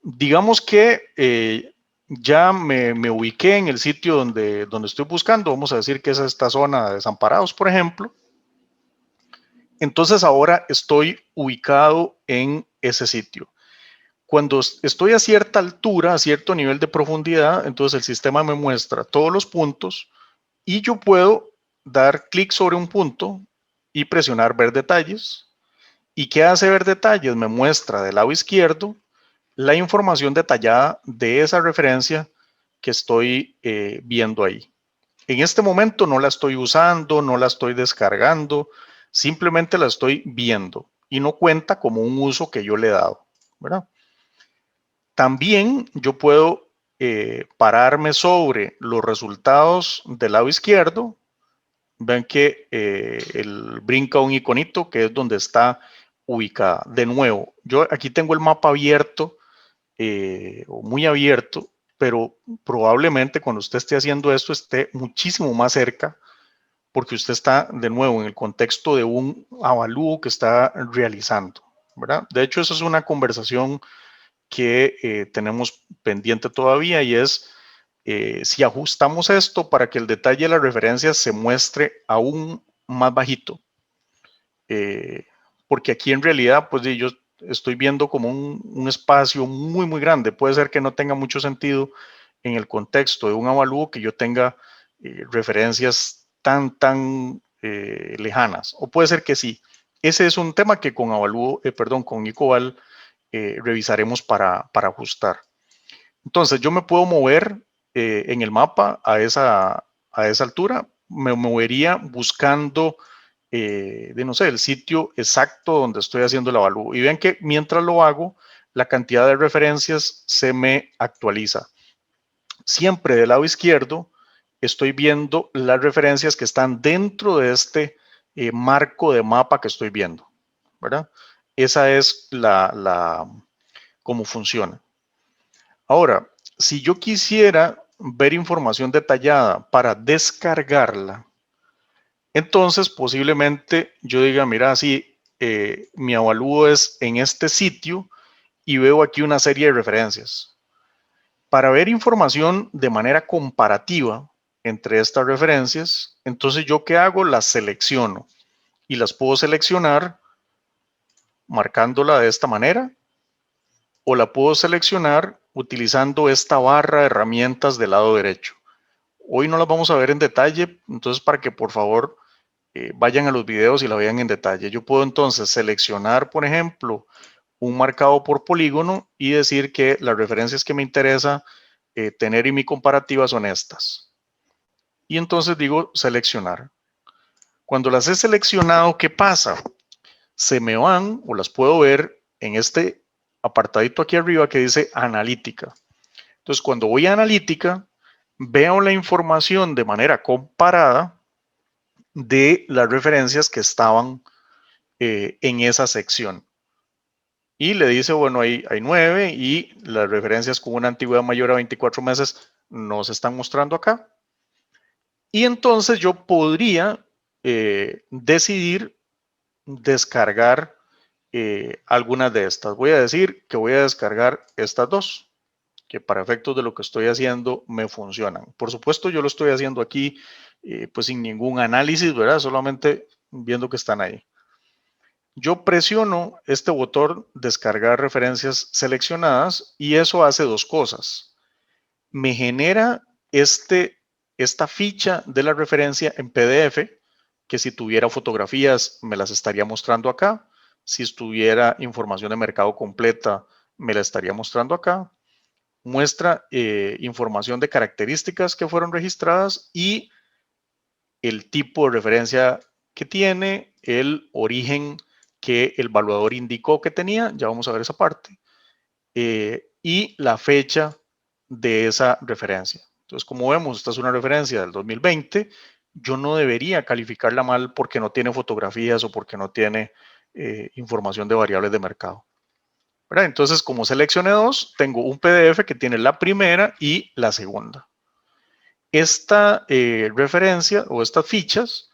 Speaker 1: Digamos que ya me ubiqué en el sitio donde estoy buscando, vamos a decir que es esta zona de Desamparados, por ejemplo. Entonces ahora estoy ubicado en ese sitio. Cuando estoy a cierta altura, a cierto nivel de profundidad, entonces el sistema me muestra todos los puntos y yo puedo dar clic sobre un punto y presionar ver detalles. ¿Y qué hace ver detalles? Me muestra del lado izquierdo la información detallada de esa referencia que estoy viendo ahí. En este momento no la estoy usando, no la estoy descargando, simplemente la estoy viendo y no cuenta como un uso que yo le he dado, ¿verdad? También yo puedo pararme sobre los resultados del lado izquierdo. Ven que brinca un iconito que es donde está ubicada. De nuevo, yo aquí tengo el mapa abierto o muy abierto, pero probablemente cuando usted esté haciendo esto esté muchísimo más cerca porque usted está de nuevo en el contexto de un avalúo que está realizando, ¿verdad? De hecho, eso es una conversación que tenemos pendiente todavía y es si ajustamos esto para que el detalle de las referencias se muestre aún más bajito. Porque aquí en realidad, pues yo estoy viendo como un espacio muy, muy grande. Puede ser que no tenga mucho sentido en el contexto de un avalúo que yo tenga referencias tan lejanas. O puede ser que sí. Ese es un tema que con avalúo, con Icoval revisaremos para ajustar. Entonces, yo me puedo mover en el mapa a esa altura. Me movería buscando no sé, el sitio exacto donde estoy haciendo el avalúo. Y vean que mientras lo hago, la cantidad de referencias se me actualiza. Siempre del lado izquierdo estoy viendo las referencias que están dentro de este marco de mapa que estoy viendo, ¿verdad? Esa es cómo funciona. Ahora, si yo quisiera ver información detallada para descargarla, entonces posiblemente yo diga, mira, si mi avalúo es en este sitio y veo aquí una serie de referencias. Para ver información de manera comparativa entre estas referencias, entonces yo ¿qué hago? Las selecciono y las puedo seleccionar marcándola de esta manera o la puedo seleccionar utilizando esta barra de herramientas del lado derecho. Hoy no las vamos a ver en detalle, entonces para que por favor vayan a los videos y la vean en detalle. Yo puedo entonces seleccionar, por ejemplo, un marcado por polígono y decir que las referencias que me interesa tener en mi comparativa son estas. Y entonces digo seleccionar. Cuando las he seleccionado, ¿qué pasa? Se me van o las puedo ver en este apartadito aquí arriba que dice analítica. Entonces, cuando voy a analítica, veo la información de manera comparada de las referencias que estaban en esa sección. Y le dice, bueno, hay 9 y las referencias con una antigüedad mayor a 24 meses no se están mostrando acá. Y entonces yo podría decidir descargar algunas de estas. Voy a decir que voy a descargar estas dos, que para efectos de lo que estoy haciendo me funcionan. Por supuesto, yo lo estoy haciendo aquí pues sin ningún análisis, ¿verdad? Solamente viendo que están ahí. Yo presiono este botón descargar referencias seleccionadas y eso hace dos cosas. Me genera esta ficha de la referencia en PDF, que si tuviera fotografías me las estaría mostrando acá. Si estuviera información de mercado completa, me la estaría mostrando acá. Muestra información de características que fueron registradas y el tipo de referencia que tiene, el origen que el evaluador indicó que tenía, ya vamos a ver esa parte, y la fecha de esa referencia. Entonces, como vemos, esta es una referencia del 2020, yo no debería calificarla mal porque no tiene fotografías o porque no tiene información de variables de mercado. ¿Verdad? Entonces, como seleccioné dos, tengo un PDF que tiene la primera y la segunda. Esta referencia o estas fichas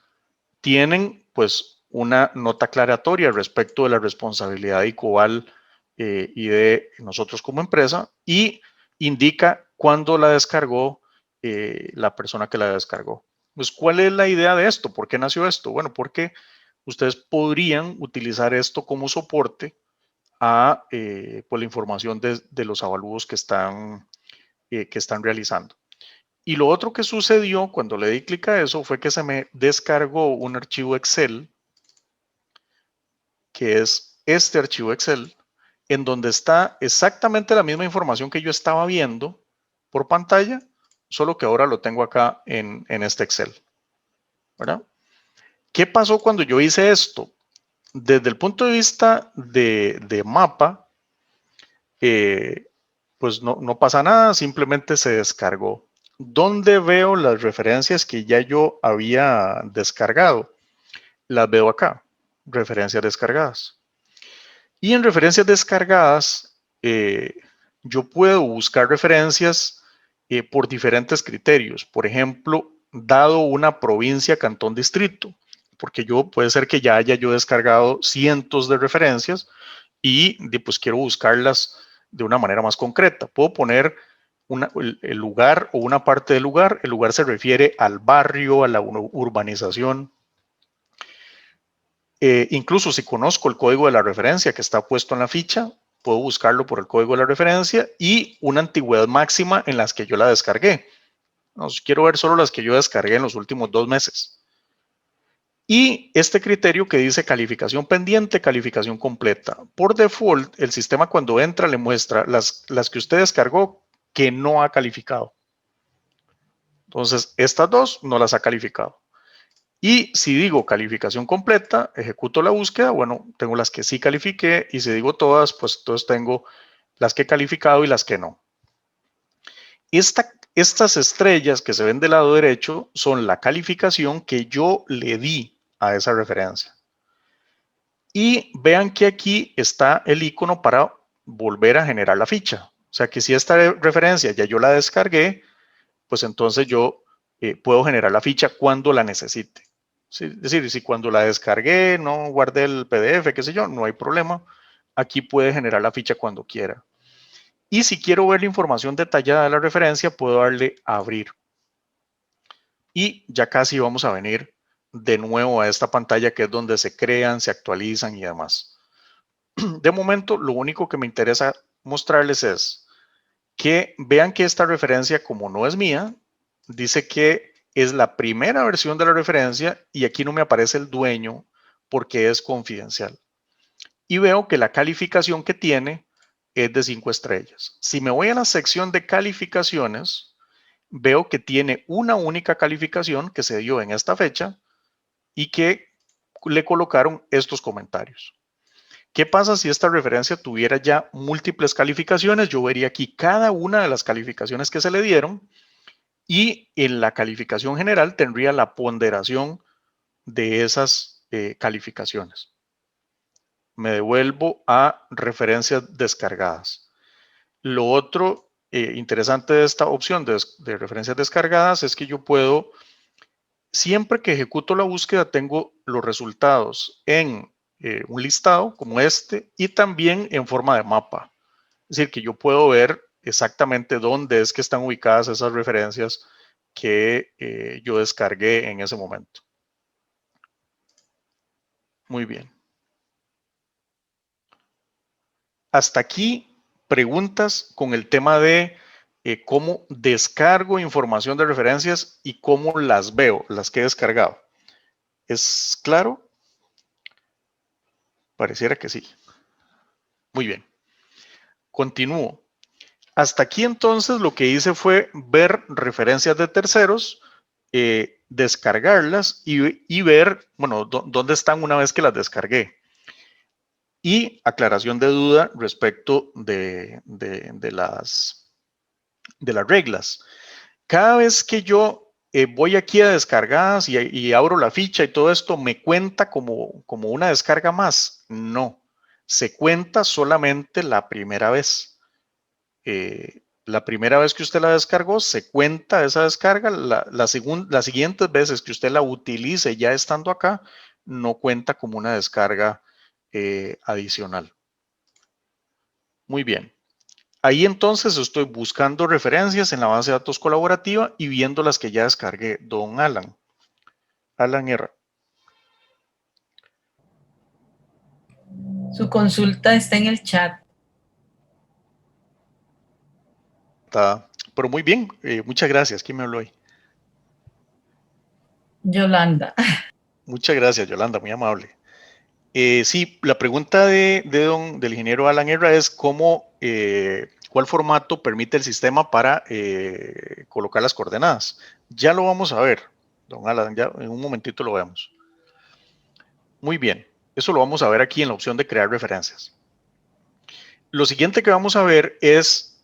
Speaker 1: tienen pues una nota aclaratoria respecto de la responsabilidad de ICOBAL y de nosotros como empresa y indica cuándo la descargó la persona que la descargó. Pues, ¿cuál es la idea de esto? ¿Por qué nació esto? Bueno, porque ustedes podrían utilizar esto como soporte a pues, la información de los avalúos que están realizando. Y lo otro que sucedió cuando le di clic a eso fue que se me descargó un archivo Excel, que es este archivo Excel, en donde está exactamente la misma información que yo estaba viendo por pantalla, solo que ahora lo tengo acá en este Excel. ¿Verdad? ¿Qué pasó cuando yo hice esto? Desde el punto de vista de mapa, pues no pasa nada, simplemente se descargó. ¿Dónde veo las referencias que ya yo había descargado? Las veo acá, referencias descargadas. Y en referencias descargadas, yo puedo buscar referencias por diferentes criterios. Por ejemplo, dado una provincia, cantón, distrito, porque puede ser que ya haya yo descargado cientos de referencias y pues quiero buscarlas de una manera más concreta. Puedo poner el lugar o una parte del lugar. El lugar se refiere al barrio, a la urbanización. Incluso si conozco el código de la referencia que está puesto en la ficha, puedo buscarlo por el código de la referencia y una antigüedad máxima en las que yo la descargué. No, quiero ver solo las que yo descargué en los últimos 2 meses. Y este criterio que dice calificación pendiente, calificación completa. Por default, el sistema cuando entra le muestra las que usted descargó que no ha calificado. Entonces, estas dos no las ha calificado. Y si digo calificación completa, ejecuto la búsqueda, bueno, tengo las que sí califiqué y si digo todas, pues entonces tengo las que he calificado y las que no. Estas estrellas que se ven del lado derecho son la calificación que yo le di a esa referencia. Y vean que aquí está el icono para volver a generar la ficha. O sea que si esta referencia ya yo la descargué, pues entonces yo puedo generar la ficha cuando la necesite. Es decir, si cuando la descargué no guardé el PDF, qué sé yo, no hay problema. Aquí puede generar la ficha cuando quiera. Y si quiero ver la información detallada de la referencia, puedo darle a abrir. Y ya casi vamos a venir de nuevo a esta pantalla que es donde se crean, se actualizan y demás. De momento, lo único que me interesa mostrarles es que vean que esta referencia, como no es mía, dice que es la primera versión de la referencia y aquí no me aparece el dueño porque es confidencial. Y veo que la calificación que tiene es de 5 estrellas. Si me voy a la sección de calificaciones, veo que tiene una única calificación que se dio en esta fecha y que le colocaron estos comentarios. ¿Qué pasa si esta referencia tuviera ya múltiples calificaciones? Yo vería aquí cada una de las calificaciones que se le dieron y en la calificación general tendría la ponderación de esas calificaciones. Me devuelvo a referencias descargadas. Lo otro interesante de esta opción de referencias descargadas es que yo puedo, siempre que ejecuto la búsqueda, tengo los resultados en un listado como este y también en forma de mapa. Es decir, que yo puedo ver exactamente dónde es que están ubicadas esas referencias que yo descargué en ese momento. Muy bien. Hasta aquí, preguntas con el tema de cómo descargo información de referencias y cómo las veo, las que he descargado. ¿Es claro? Pareciera que sí. Muy bien. Continúo. Hasta aquí entonces lo que hice fue ver referencias de terceros, descargarlas y ver, bueno, dónde están una vez que las descargué. Y aclaración de duda respecto de las reglas. Cada vez que yo voy aquí a descargadas y abro la ficha y todo esto, ¿me cuenta como una descarga más? No, se cuenta solamente la primera vez. La primera vez que usted la descargó, se cuenta esa descarga. Las siguientes veces que usted la utilice ya estando acá, no cuenta como una descarga adicional. Muy bien. Ahí entonces estoy buscando referencias en la base de datos colaborativa y viendo las que ya descargué. Don Alan. Alan R.
Speaker 5: Su consulta está en el chat.
Speaker 1: Pero muy bien, muchas gracias. ¿Quién me habló hoy?
Speaker 5: Yolanda.
Speaker 1: Muchas gracias, Yolanda, muy amable. Sí, la pregunta del ingeniero Alan Herra es cuál formato permite el sistema para colocar las coordenadas. Ya lo vamos a ver, don Alan, ya en un momentito lo vemos. Muy bien, eso lo vamos a ver aquí en la opción de crear referencias. Lo siguiente que vamos a ver es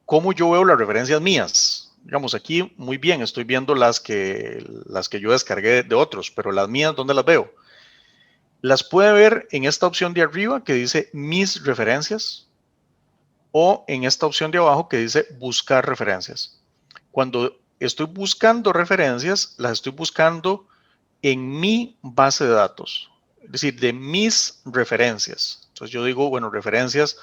Speaker 1: cómo yo veo las referencias mías. Digamos, aquí muy bien, estoy viendo las que yo descargué de otros, pero las mías, ¿dónde las veo? Las puede ver en esta opción de arriba que dice mis referencias o en esta opción de abajo que dice buscar referencias. Cuando estoy buscando referencias, las estoy buscando en mi base de datos, es decir, de mis referencias. Entonces yo digo, bueno, referencias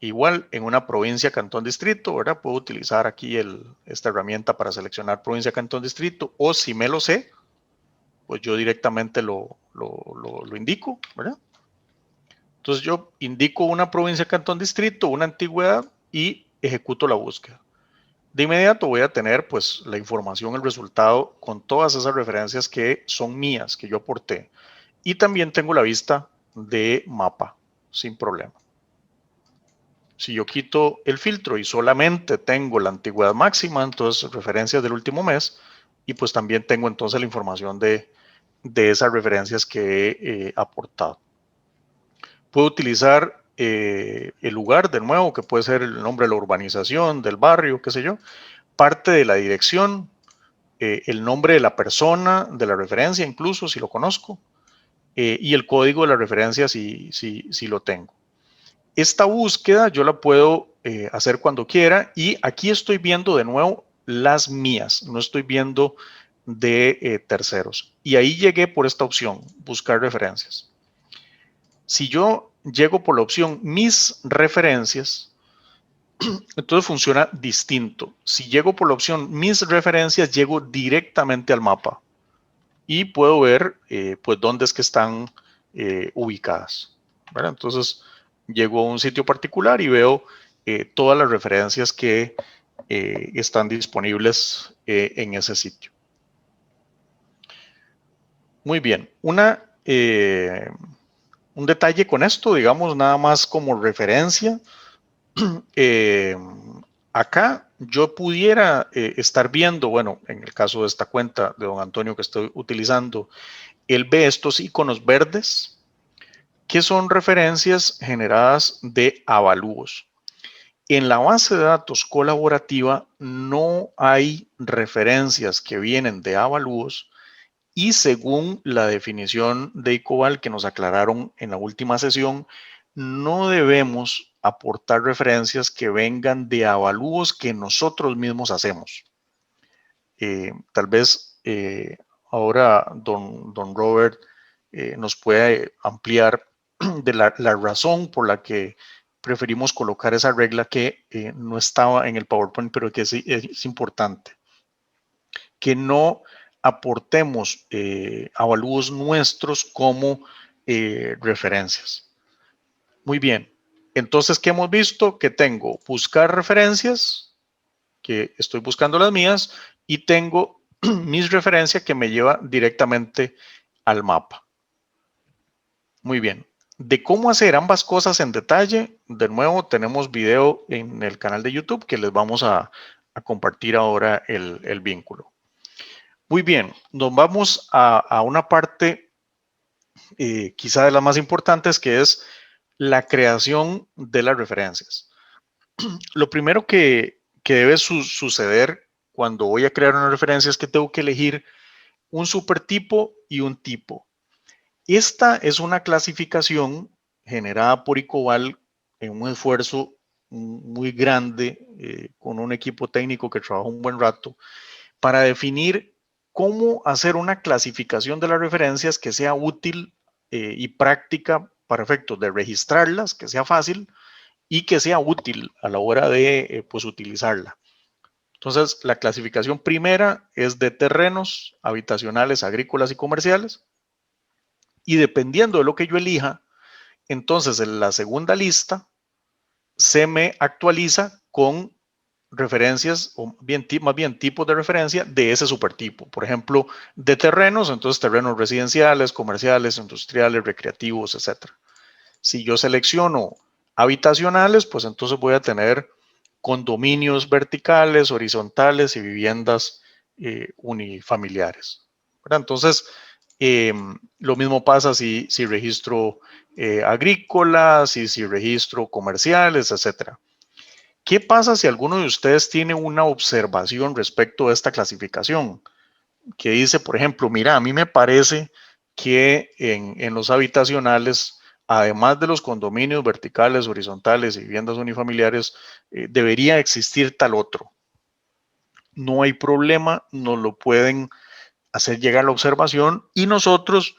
Speaker 1: igual en una provincia, cantón, distrito, ¿verdad? Puedo utilizar aquí esta herramienta para seleccionar provincia, cantón, distrito, o si me lo sé, pues yo directamente lo indico, ¿verdad? Entonces yo indico una provincia, cantón, distrito, una antigüedad y ejecuto la búsqueda. De inmediato voy a tener pues la información, el resultado con todas esas referencias que son mías, que yo aporté. Y también tengo la vista de mapa, sin problema. Si yo quito el filtro y solamente tengo la antigüedad máxima, entonces referencias del último mes, y pues también tengo entonces la información de esas referencias que he aportado. Puedo utilizar el lugar de nuevo, que puede ser el nombre de la urbanización, del barrio, qué sé yo, parte de la dirección, el nombre de la persona, de la referencia incluso, si lo conozco, y el código de la referencia si lo tengo. Esta búsqueda yo la puedo hacer cuando quiera y aquí estoy viendo de nuevo las mías, no estoy viendo de terceros. Y ahí llegué por esta opción, buscar referencias. Si yo llego por la opción mis referencias, entonces funciona distinto. Si llego por la opción mis referencias, llego directamente al mapa y puedo ver pues dónde es que están ubicadas, ¿verdad? Entonces llego a un sitio particular y veo todas las referencias que están disponibles en ese sitio. Muy bien, un detalle con esto, digamos, nada más como referencia. Acá yo pudiera estar viendo, bueno, en el caso de esta cuenta de don Antonio que estoy utilizando, él ve estos iconos verdes que son referencias generadas de avalúos. En la base de datos colaborativa no hay referencias que vienen de avalúos y según la definición de ICOBAL que nos aclararon en la última sesión, no debemos aportar referencias que vengan de avalúos que nosotros mismos hacemos. Tal vez ahora don Robert nos puede ampliar de la razón por la que preferimos colocar esa regla que no estaba en el PowerPoint, pero que es importante. Que no aportemos avalúos nuestros como referencias. Muy bien. Entonces, ¿qué hemos visto? Que tengo buscar referencias, que estoy buscando las mías, y tengo mis referencias que me lleva directamente al mapa. Muy bien. De cómo hacer ambas cosas en detalle, de nuevo tenemos video en el canal de YouTube que les vamos a compartir ahora el vínculo. Muy bien, nos vamos a una parte quizá de las más importantes, que es la creación de las referencias. Lo primero que debe suceder cuando voy a crear una referencia es que tengo que elegir un supertipo y un tipo. Esta es una clasificación generada por ICOVAL en un esfuerzo muy grande con un equipo técnico que trabajó un buen rato para definir cómo hacer una clasificación de las referencias que sea útil y práctica para efectos de registrarlas, que sea fácil y que sea útil a la hora de pues utilizarla. Entonces, la clasificación primera es de terrenos habitacionales, agrícolas y comerciales. Y dependiendo de lo que yo elija, entonces en la segunda lista se me actualiza con referencias, o más bien tipos de referencia de ese supertipo. Por ejemplo, de terrenos, entonces terrenos residenciales, comerciales, industriales, recreativos, etc. Si yo selecciono habitacionales, pues entonces voy a tener condominios verticales, horizontales y viviendas unifamiliares, ¿verdad? Entonces, lo mismo pasa si registro agrícolas, si registro comerciales, etcétera. ¿Qué pasa si alguno de ustedes tiene una observación respecto a esta clasificación? Que dice, por ejemplo, mira, a mí me parece que en los habitacionales, además de los condominios verticales, horizontales y viviendas unifamiliares, debería existir tal otro. No hay problema, nos lo pueden hacer llegar la observación y nosotros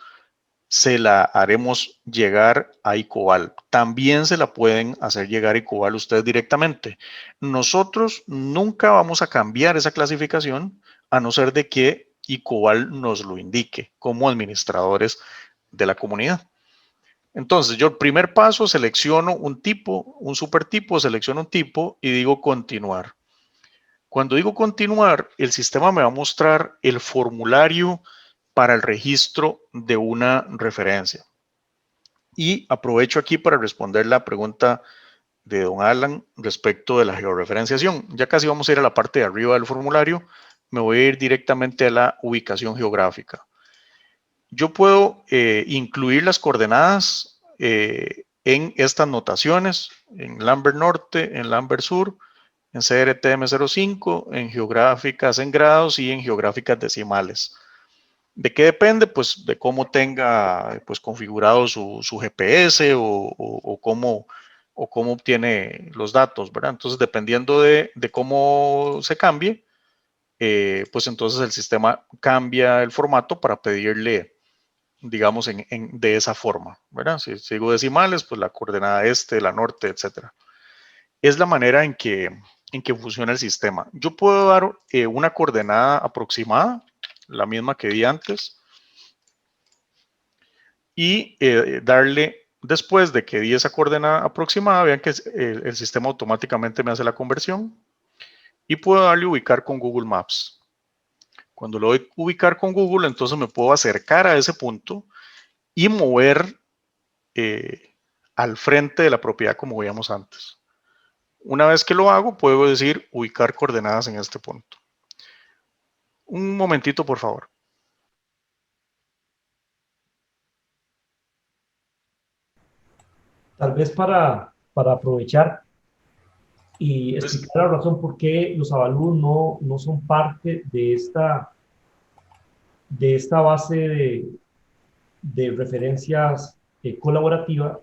Speaker 1: se la haremos llegar a ICOVAL. También se la pueden hacer llegar a ICOVAL ustedes directamente. Nosotros nunca vamos a cambiar esa clasificación a no ser de que ICOVAL nos lo indique como administradores de la comunidad. Entonces, yo el primer paso selecciono un tipo, un supertipo, selecciono un tipo y digo continuar. Cuando digo continuar, el sistema me va a mostrar el formulario para el registro de una referencia. Y aprovecho aquí para responder la pregunta de don Alan respecto de la georreferenciación. Ya casi vamos a ir a la parte de arriba del formulario. Me voy a ir directamente a la ubicación geográfica. Yo puedo incluir las coordenadas en estas notaciones, en Lambert Norte, en Lambert Sur, en CRTM05, en geográficas en grados y en geográficas decimales. ¿De qué depende? Pues de cómo tenga pues, configurado su GPS o cómo obtiene los datos, ¿verdad? Entonces, dependiendo de cómo se cambie, pues entonces el sistema cambia el formato para pedirle, digamos, de esa forma, ¿verdad? Si sigo decimales, pues la coordenada este, la norte, etcétera. Es la manera en que funciona el sistema. Yo puedo dar una coordenada aproximada, la misma que di antes, y darle, después de que di esa coordenada aproximada, vean que el sistema automáticamente me hace la conversión, y puedo darle ubicar con Google Maps. Cuando lo doy ubicar con Google, entonces me puedo acercar a ese punto y mover al frente de la propiedad como veíamos antes. Una vez que lo hago, puedo decir ubicar coordenadas en este punto. Un momentito, por favor.
Speaker 2: Tal vez para aprovechar y explicar la razón por qué los avalúos no son parte de esta base de referencias colaborativa,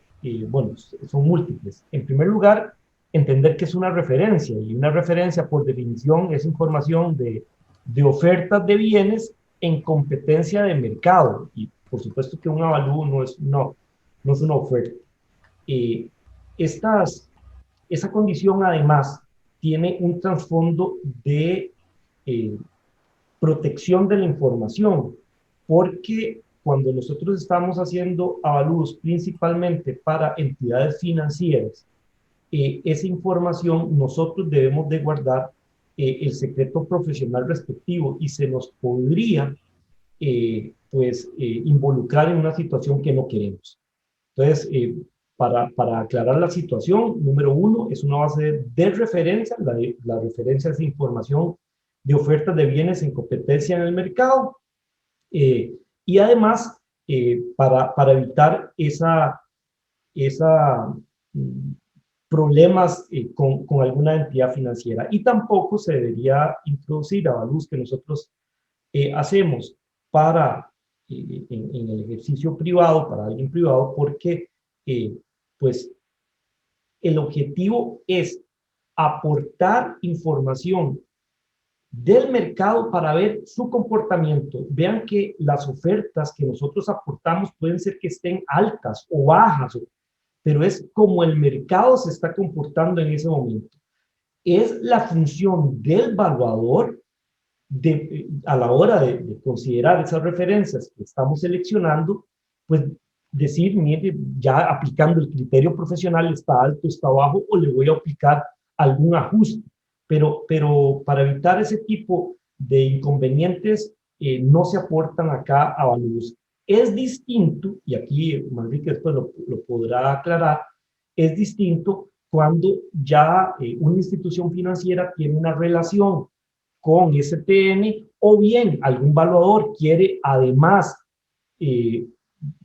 Speaker 2: bueno, son múltiples. En primer lugar, entender que es una referencia, y una referencia por definición es información de ofertas de bienes en competencia de mercado, y por supuesto que un avalúo no es una oferta. Esa condición además tiene un trasfondo de protección de la información, porque cuando nosotros estamos haciendo avalúos principalmente para entidades financieras, esa información nosotros debemos de guardar el secreto profesional respectivo y se nos podría involucrar en una situación que no queremos. Entonces, para aclarar la situación, número uno, es una base de referencia. La referencia es información de ofertas de bienes en competencia en el mercado. Y además, para evitar problemas con alguna entidad financiera. Y tampoco se debería introducir avalúos que nosotros hacemos en el ejercicio privado, para alguien privado, porque pues el objetivo es aportar información del mercado para ver su comportamiento. Vean que las ofertas que nosotros aportamos pueden ser que estén altas o bajas, pero es como el mercado se está comportando en ese momento. Es la función del evaluador a la hora de considerar esas referencias que estamos seleccionando, pues decir, mire, ya aplicando el criterio profesional, está alto, está bajo, o le voy a aplicar algún ajuste. Pero para evitar ese tipo de inconvenientes, no se aportan acá avalúos. Es distinto, y aquí Manrique después lo podrá aclarar, es distinto cuando ya una institución financiera tiene una relación con STN, o bien algún evaluador quiere además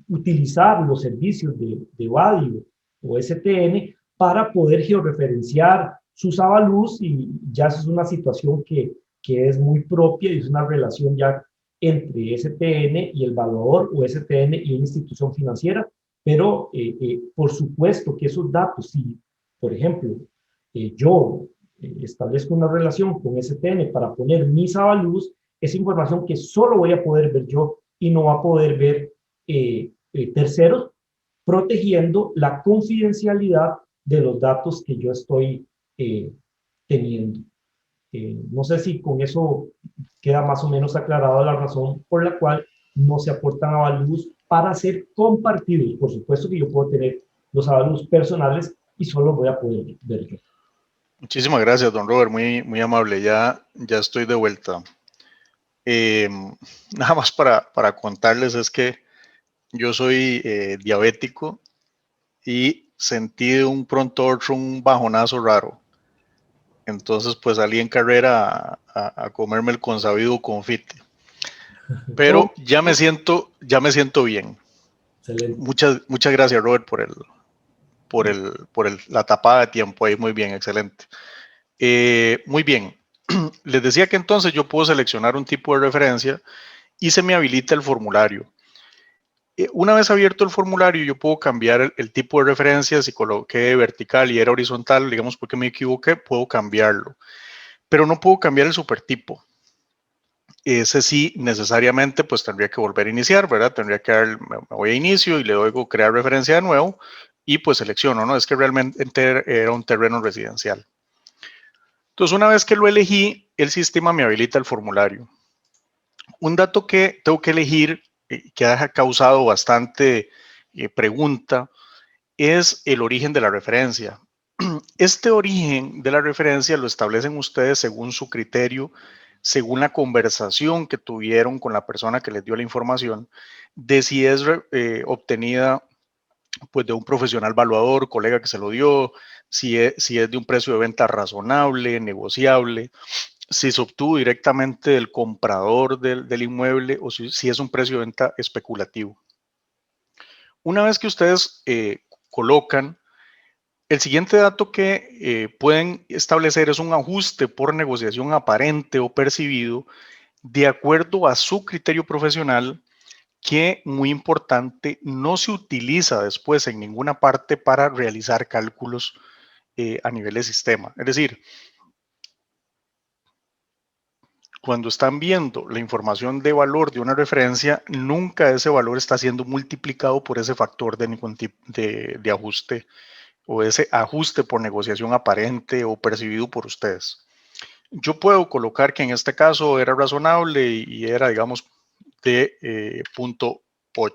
Speaker 2: utilizar los servicios de Vadio o STN para poder georreferenciar sus avalúos, y ya eso es una situación que es muy propia y es una relación ya entre STN y el evaluador o STN y una institución financiera, pero por supuesto que esos datos, si por ejemplo yo establezco una relación con STN para poner mis avalúos, es información que solo voy a poder ver yo y no va a poder ver terceros, protegiendo la confidencialidad de los datos que yo estoy teniendo. No sé si con eso queda más o menos aclarada la razón por la cual no se aportan avalúos para ser compartidos. Por supuesto que yo puedo tener los avalúos personales y solo voy a poder ver yo.
Speaker 1: Muchísimas gracias, don Robert, muy amable. Ya estoy de vuelta. Nada más para contarles es que yo soy diabético y sentí de un pronto a otro un bajonazo raro. Entonces, pues salí en carrera a comerme el consabido confite. Pero ya me siento bien.
Speaker 2: Excelente.
Speaker 1: Muchas gracias, Robert, por la tapada de tiempo ahí. Muy bien, excelente. Muy bien. Les decía que entonces yo puedo seleccionar un tipo de referencia y se me habilita el formulario. Una vez abierto el formulario, yo puedo cambiar el tipo de referencia. Si coloqué vertical y era horizontal, digamos porque me equivoqué, puedo cambiarlo. Pero no puedo cambiar el supertipo. Ese sí, necesariamente, pues tendría que volver a iniciar, ¿verdad? Tendría que me voy a inicio y le doy crear referencia de nuevo y pues selecciono, ¿no? Es que realmente era un terreno residencial. Entonces, una vez que lo elegí, el sistema me habilita el formulario. Un dato que tengo que elegir, que ha causado bastante pregunta, es el origen de la referencia. Este origen de la referencia lo establecen ustedes según su criterio, según la conversación que tuvieron con la persona que les dio la información, de si es obtenida pues de un profesional evaluador, colega que se lo dio, si es de un precio de venta razonable, negociable, si se obtuvo directamente del comprador del inmueble o si es un precio de venta especulativo. Una vez que ustedes colocan, el siguiente dato que pueden establecer es un ajuste por negociación aparente o percibido de acuerdo a su criterio profesional que, muy importante, no se utiliza después en ninguna parte para realizar cálculos a nivel de sistema. Es decir, cuando están viendo la información de valor de una referencia, nunca ese valor está siendo multiplicado por ese factor de ningún tipo de ajuste o ese ajuste por negociación aparente o percibido por ustedes. Yo puedo colocar que en este caso era razonable y era, digamos, de 0.8.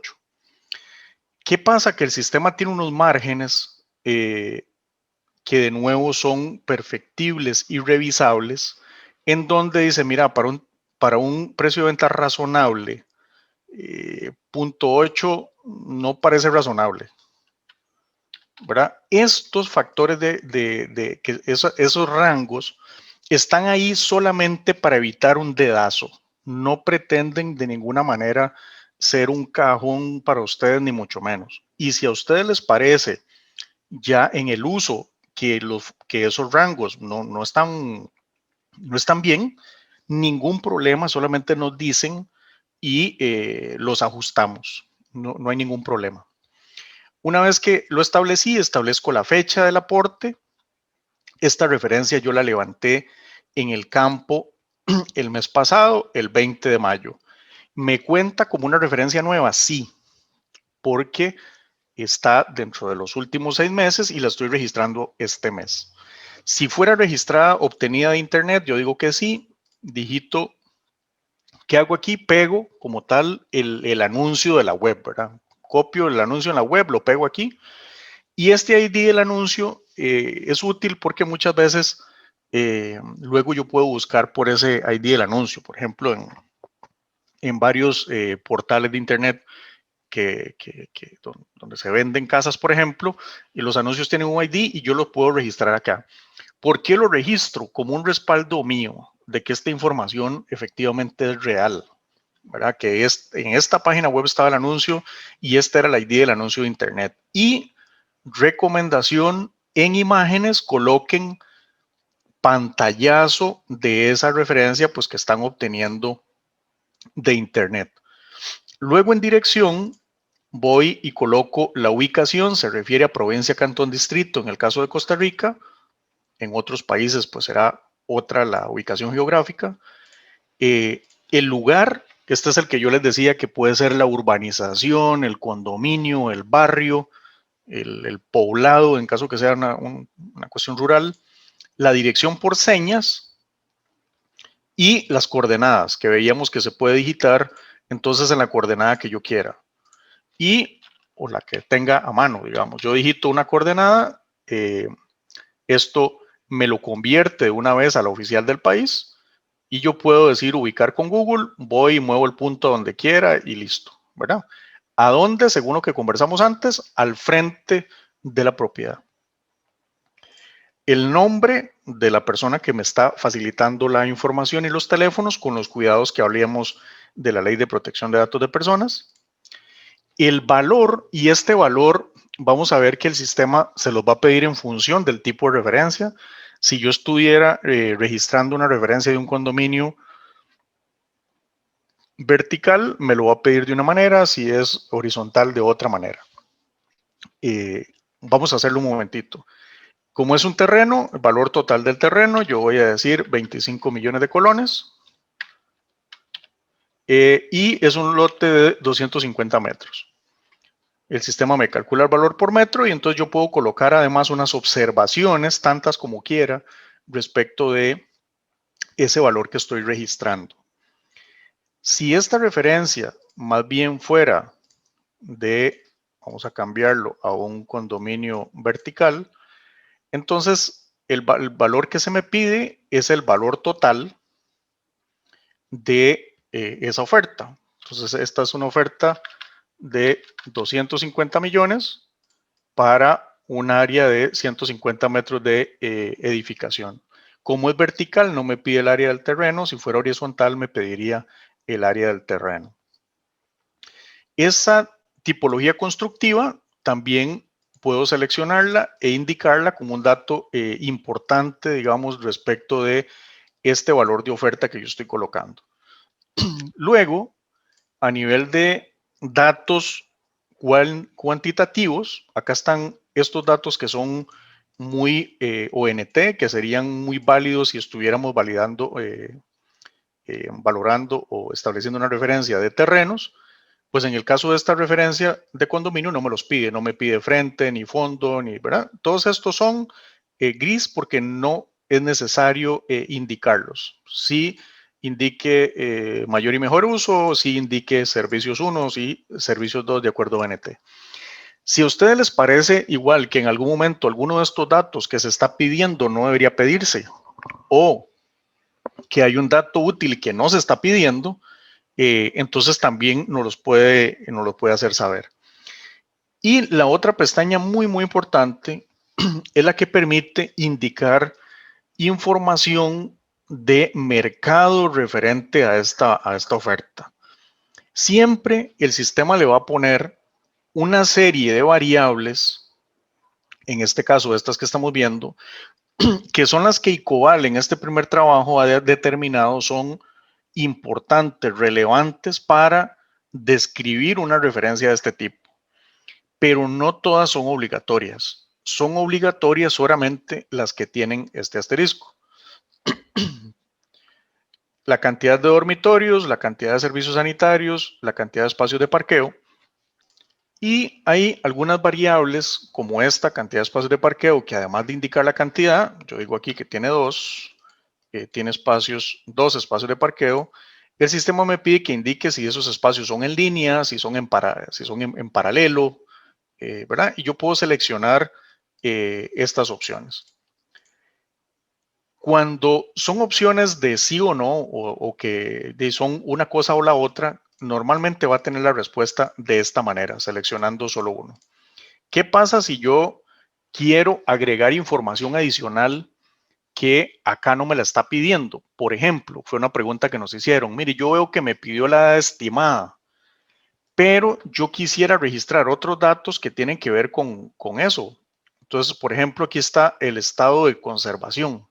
Speaker 1: ¿Qué pasa? Que el sistema tiene unos márgenes que de nuevo son perfectibles y revisables, en donde dice, mira, para un precio de venta razonable, 0.8 no parece razonable, ¿verdad? Estos factores esos rangos están ahí solamente para evitar un dedazo. No pretenden de ninguna manera ser un cajón para ustedes, ni mucho menos. Y si a ustedes les parece ya en el uso que esos rangos no están bien, ningún problema, solamente nos dicen y los ajustamos. No hay ningún problema. Una vez que lo establecí, establezco la fecha del aporte. Esta referencia yo la levanté en el campo el mes pasado, el 20 de mayo. ¿Me cuenta como una referencia nueva? Sí, porque está dentro de los últimos 6 meses y la estoy registrando este mes. Si fuera registrada, obtenida de internet, yo digo que sí, digito, ¿qué hago aquí? Pego como tal el anuncio de la web, ¿verdad? Copio el anuncio en la web, lo pego aquí. Y este ID del anuncio es útil porque muchas veces luego yo puedo buscar por ese ID del anuncio. Por ejemplo, en varios portales de internet donde se venden casas, por ejemplo, y los anuncios tienen un ID y yo los puedo registrar acá. ¿Por qué lo registro? Como un respaldo mío de que esta información efectivamente es real, ¿verdad? Que en esta página web estaba el anuncio y este era el ID del anuncio de internet. Y recomendación en imágenes, coloquen pantallazo de esa referencia pues que están obteniendo de internet. Luego en dirección voy y coloco la ubicación, se refiere a provincia, cantón, distrito, en el caso de Costa Rica. En otros países pues será otra la ubicación geográfica. El lugar, este es el que yo les decía que puede ser la urbanización, el condominio, el barrio, el poblado, en caso que sea una cuestión rural, la dirección por señas y las coordenadas, que veíamos que se puede digitar entonces en la coordenada que yo quiera o la que tenga a mano, digamos. Yo digito una coordenada, esto me lo convierte de una vez a la oficial del país y yo puedo decir ubicar con Google, voy y muevo el punto donde quiera y listo, ¿verdad? ¿A dónde? Según lo que conversamos antes, al frente de la propiedad. El nombre de la persona que me está facilitando la información y los teléfonos con los cuidados que hablamos de la Ley de Protección de Datos de Personas. El valor, y este valor vamos a ver que el sistema se los va a pedir en función del tipo de referencia. Si yo estuviera registrando una referencia de un condominio vertical, me lo va a pedir de una manera, si es horizontal de otra manera. Vamos a hacerlo un momentito. Como es un terreno, el valor total del terreno, yo voy a decir 25 millones de colones. Y es un lote de 250 metros. El sistema me calcula el valor por metro y entonces yo puedo colocar además unas observaciones, tantas como quiera, respecto de ese valor que estoy registrando. Si esta referencia más bien fuera vamos a cambiarlo a un condominio vertical, entonces el valor que se me pide es el valor total de esa oferta. Entonces esta es una oferta de 250 millones para un área de 150 metros de edificación. Como es vertical, no me pide el área del terreno. Si fuera horizontal, me pediría el área del terreno. Esa tipología constructiva también puedo seleccionarla e indicarla como un dato importante, digamos, respecto de este valor de oferta que yo estoy colocando. Luego, a nivel de datos cuantitativos. Acá están estos datos que son muy ONT, que serían muy válidos si estuviéramos validando, valorando o estableciendo una referencia de terrenos. Pues en el caso de esta referencia de condominio no me los pide, no me pide frente, ni fondo, ni, ¿verdad? Todos estos son gris porque no es necesario indicarlos. Sí indique mayor y mejor uso, sí indique servicios 1 y servicios 2 de acuerdo a NT. Si a ustedes les parece igual que en algún momento alguno de estos datos que se está pidiendo no debería pedirse, o que hay un dato útil que no se está pidiendo, entonces también nos lo puede hacer saber. Y la otra pestaña muy importante es la que permite indicar información de mercado referente a esta oferta. Siempre el sistema le va a poner una serie de variables, en este caso estas que estamos viendo, que son las que ICOVAL en este primer trabajo ha determinado son importantes, relevantes para describir una referencia de este tipo. Pero no todas son obligatorias. Son obligatorias solamente las que tienen este asterisco. La cantidad de dormitorios, la cantidad de servicios sanitarios, la cantidad de espacios de parqueo. Y hay algunas variables como esta cantidad de espacios de parqueo que además de indicar la cantidad, yo digo aquí que tiene tiene dos espacios de parqueo. El sistema me pide que indique si esos espacios son en línea, si son en paralelo, ¿verdad? Y yo puedo seleccionar estas opciones. Cuando son opciones de sí o no, o que son una cosa o la otra, normalmente va a tener la respuesta de esta manera, seleccionando solo uno. ¿Qué pasa si yo quiero agregar información adicional que acá no me la está pidiendo? Por ejemplo, fue una pregunta que nos hicieron. Mire, yo veo que me pidió la edad estimada, pero yo quisiera registrar otros datos que tienen que ver con eso. Entonces, por ejemplo, aquí está el estado de conservación,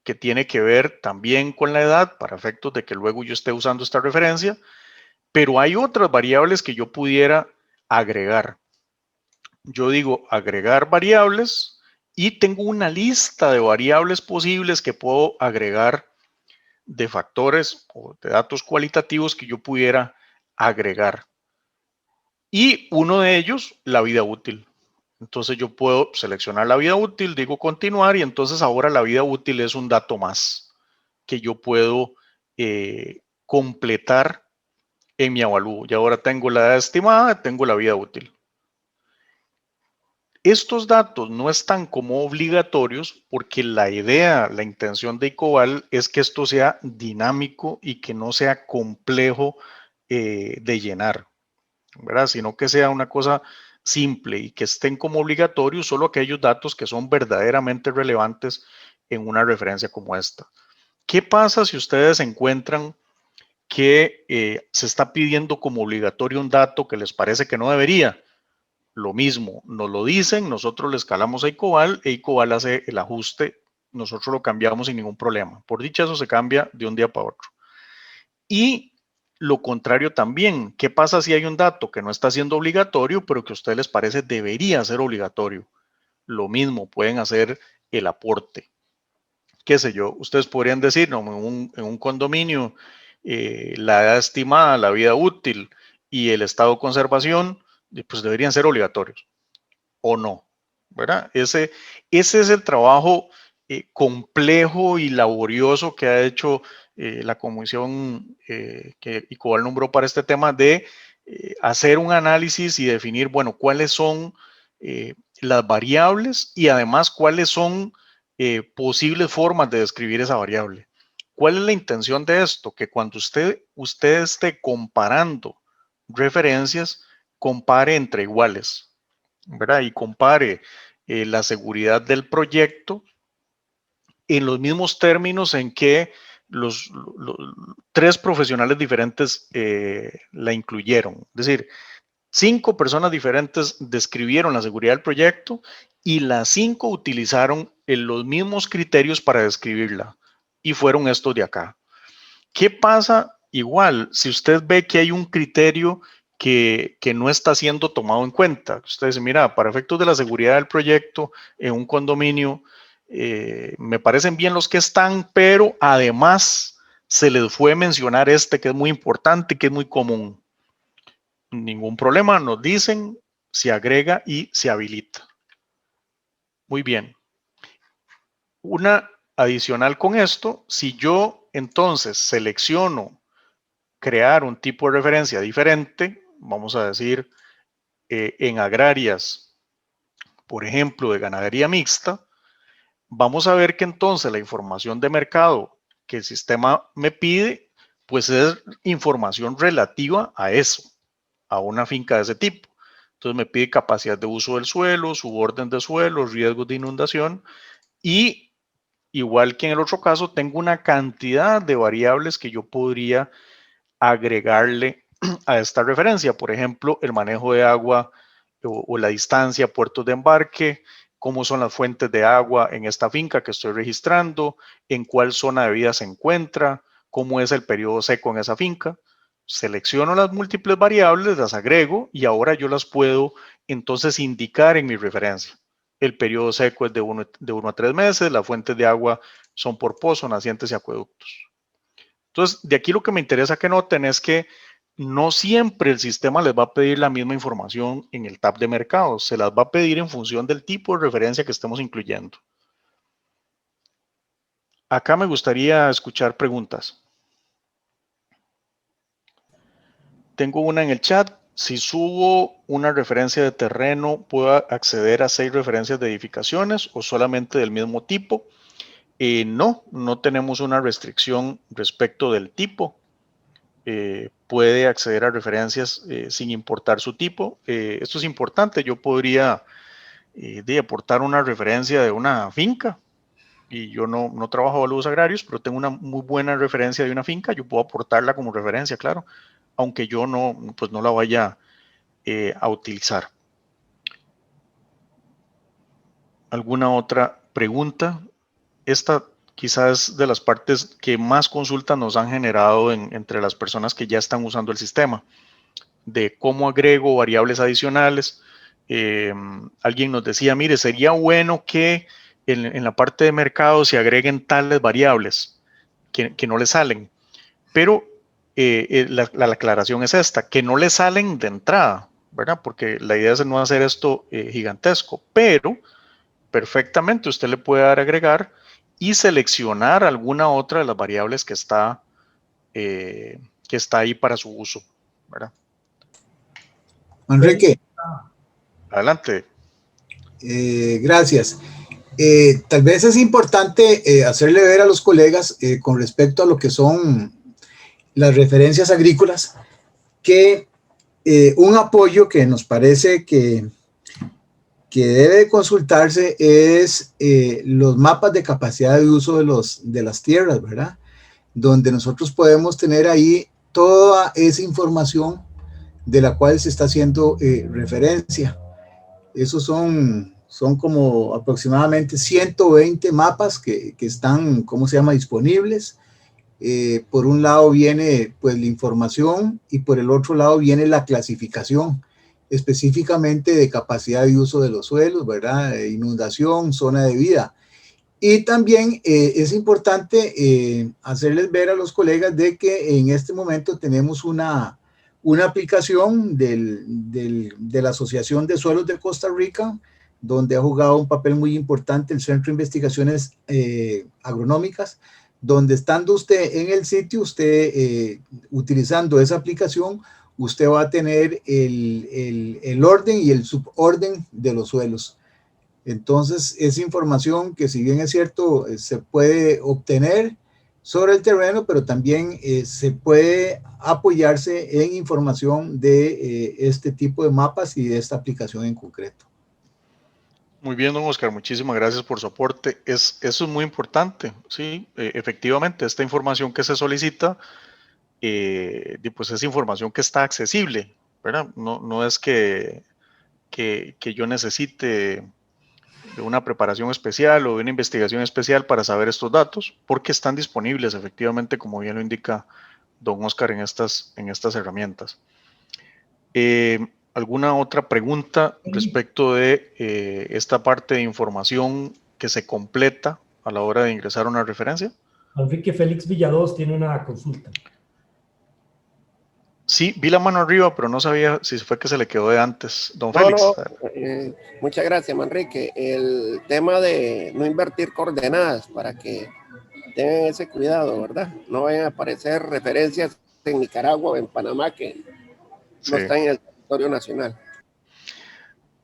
Speaker 1: que tiene que ver también con la edad para efectos de que luego yo esté usando esta referencia, pero hay otras variables que yo pudiera agregar. Yo digo agregar variables y tengo una lista de variables posibles que puedo agregar de factores o de datos cualitativos que yo pudiera agregar. Y uno de ellos, la vida útil. Entonces yo puedo seleccionar la vida útil, digo continuar y entonces ahora la vida útil es un dato más que yo puedo completar en mi avalúo. Y ahora tengo la edad estimada, tengo la vida útil. Estos datos no están como obligatorios porque la idea, la intención de ICOVAL es que esto sea dinámico y que no sea complejo de llenar, ¿verdad? Sino que sea una cosa simple y que estén como obligatorios solo aquellos datos que son verdaderamente relevantes en una referencia como esta. ¿Qué pasa si ustedes encuentran que se está pidiendo como obligatorio un dato que les parece que no debería? Lo mismo, nos lo dicen, nosotros le escalamos a ICOVAL e ICOVAL hace el ajuste, nosotros lo cambiamos sin ningún problema. Por dicha, eso se cambia de un día para otro. Y lo contrario también, ¿qué pasa si hay un dato que no está siendo obligatorio, pero que a ustedes les parece debería ser obligatorio? Lo mismo, pueden hacer el aporte. Qué sé yo, ustedes podrían decir, no, en un condominio, la edad estimada, la vida útil y el estado de conservación, pues deberían ser obligatorios, o no, ¿verdad? Ese es el trabajo complejo y laborioso que ha hecho la comisión que ICOVAL nombró para este tema de hacer un análisis y definir, bueno, cuáles son las variables y además cuáles son posibles formas de describir esa variable. ¿Cuál es la intención de esto? Que cuando usted esté comparando referencias, compare entre iguales, ¿verdad? Y compare la seguridad del proyecto en los mismos términos en que los tres profesionales diferentes la incluyeron. Es decir, 5 personas diferentes describieron la seguridad del proyecto y las 5 utilizaron los mismos criterios para describirla y fueron estos de acá. ¿Qué pasa? Igual, si usted ve que hay un criterio que no está siendo tomado en cuenta. Usted dice, mira, para efectos de la seguridad del proyecto en un condominio, me parecen bien los que están, pero además se les fue mencionar este que es muy importante, que es muy común. Ningún problema, nos dicen, se agrega y se habilita. Muy bien. Una adicional con esto, si yo entonces selecciono crear un tipo de referencia diferente, vamos a decir en agrarias, por ejemplo, de ganadería mixta, vamos a ver que entonces la información de mercado que el sistema me pide, pues es información relativa a eso, a una finca de ese tipo. Entonces me pide capacidad de uso del suelo, suborden de suelo, riesgos de inundación y igual que en el otro caso, tengo una cantidad de variables que yo podría agregarle a esta referencia. Por ejemplo, el manejo de agua o la distancia a puertos de embarque, cómo son las fuentes de agua en esta finca que estoy registrando, en cuál zona de vida se encuentra, cómo es el periodo seco en esa finca. Selecciono las múltiples variables, las agrego y ahora yo las puedo entonces indicar en mi referencia. El periodo seco es de 1 a 3 meses, las fuentes de agua son por pozo, nacientes y acueductos. Entonces, de aquí lo que me interesa que noten es que no siempre el sistema les va a pedir la misma información en el tab de mercado, se las va a pedir en función del tipo de referencia que estemos incluyendo. Acá me gustaría escuchar preguntas. Tengo una en el chat. Si subo una referencia de terreno, ¿puedo acceder a 6 referencias de edificaciones o solamente del mismo tipo? No, no tenemos una restricción respecto del tipo. Puede acceder a referencias sin importar su tipo. Esto es importante. Yo podría aportar una referencia de una finca y yo no trabajo valores agrarios, pero tengo una muy buena referencia de una finca. Yo puedo aportarla como referencia, claro, aunque yo pues no la vaya a utilizar. ¿Alguna otra pregunta? Esta quizás de las partes que más consultas nos han generado entre las personas que ya están usando el sistema, de cómo agrego variables adicionales. Alguien nos decía, mire, sería bueno que en la parte de mercado se agreguen tales variables que no le salen, pero la aclaración es esta, que no le salen de entrada, ¿verdad? Porque la idea es no hacer esto gigantesco, pero perfectamente usted le puede dar a agregar y seleccionar alguna otra de las variables que está ahí para su uso, ¿verdad?
Speaker 6: Enrique.
Speaker 1: Adelante.
Speaker 6: Gracias. Tal vez es importante hacerle ver a los colegas con respecto a lo que son las referencias agrícolas, que un apoyo que nos parece que debe consultarse es los mapas de capacidad de uso de las tierras, ¿verdad? Donde nosotros podemos tener ahí toda esa información de la cual se está haciendo referencia. Esos son como aproximadamente 120 mapas que están, ¿cómo se llama?, disponibles. Por un lado viene pues la información y por el otro lado viene la clasificación, específicamente de capacidad de uso de los suelos, ¿verdad? Inundación, zona de vida. Y también es importante hacerles ver a los colegas de que en este momento tenemos una aplicación de la Asociación de Suelos de Costa Rica, donde ha jugado un papel muy importante el Centro de Investigaciones Agronómicas, donde estando usted en el sitio, usted utilizando esa aplicación, usted va a tener el orden y el suborden de los suelos. Entonces, es información que, si bien es cierto, se puede obtener sobre el terreno, pero también se puede apoyarse en información de este tipo de mapas y de esta aplicación en concreto.
Speaker 1: Muy bien, don Oscar, muchísimas gracias por su aporte. Eso es muy importante, sí, efectivamente, esta información que se solicita, pues es información que está accesible, ¿verdad? No es que yo necesite de una preparación especial o de una investigación especial para saber estos datos, porque están disponibles efectivamente, como bien lo indica don Oscar, en estas herramientas. ¿Alguna otra pregunta respecto de esta parte de información que se completa a la hora de ingresar una referencia?
Speaker 2: Enrique Félix Villados tiene una consulta.
Speaker 1: Sí, vi la mano arriba, pero no sabía si fue que se le quedó de antes. Don
Speaker 4: No,
Speaker 1: Félix.
Speaker 4: muchas gracias, Manrique. El tema de no invertir coordenadas para que tengan ese cuidado, ¿verdad? No vayan a aparecer referencias en Nicaragua o en Panamá que no están en el territorio nacional.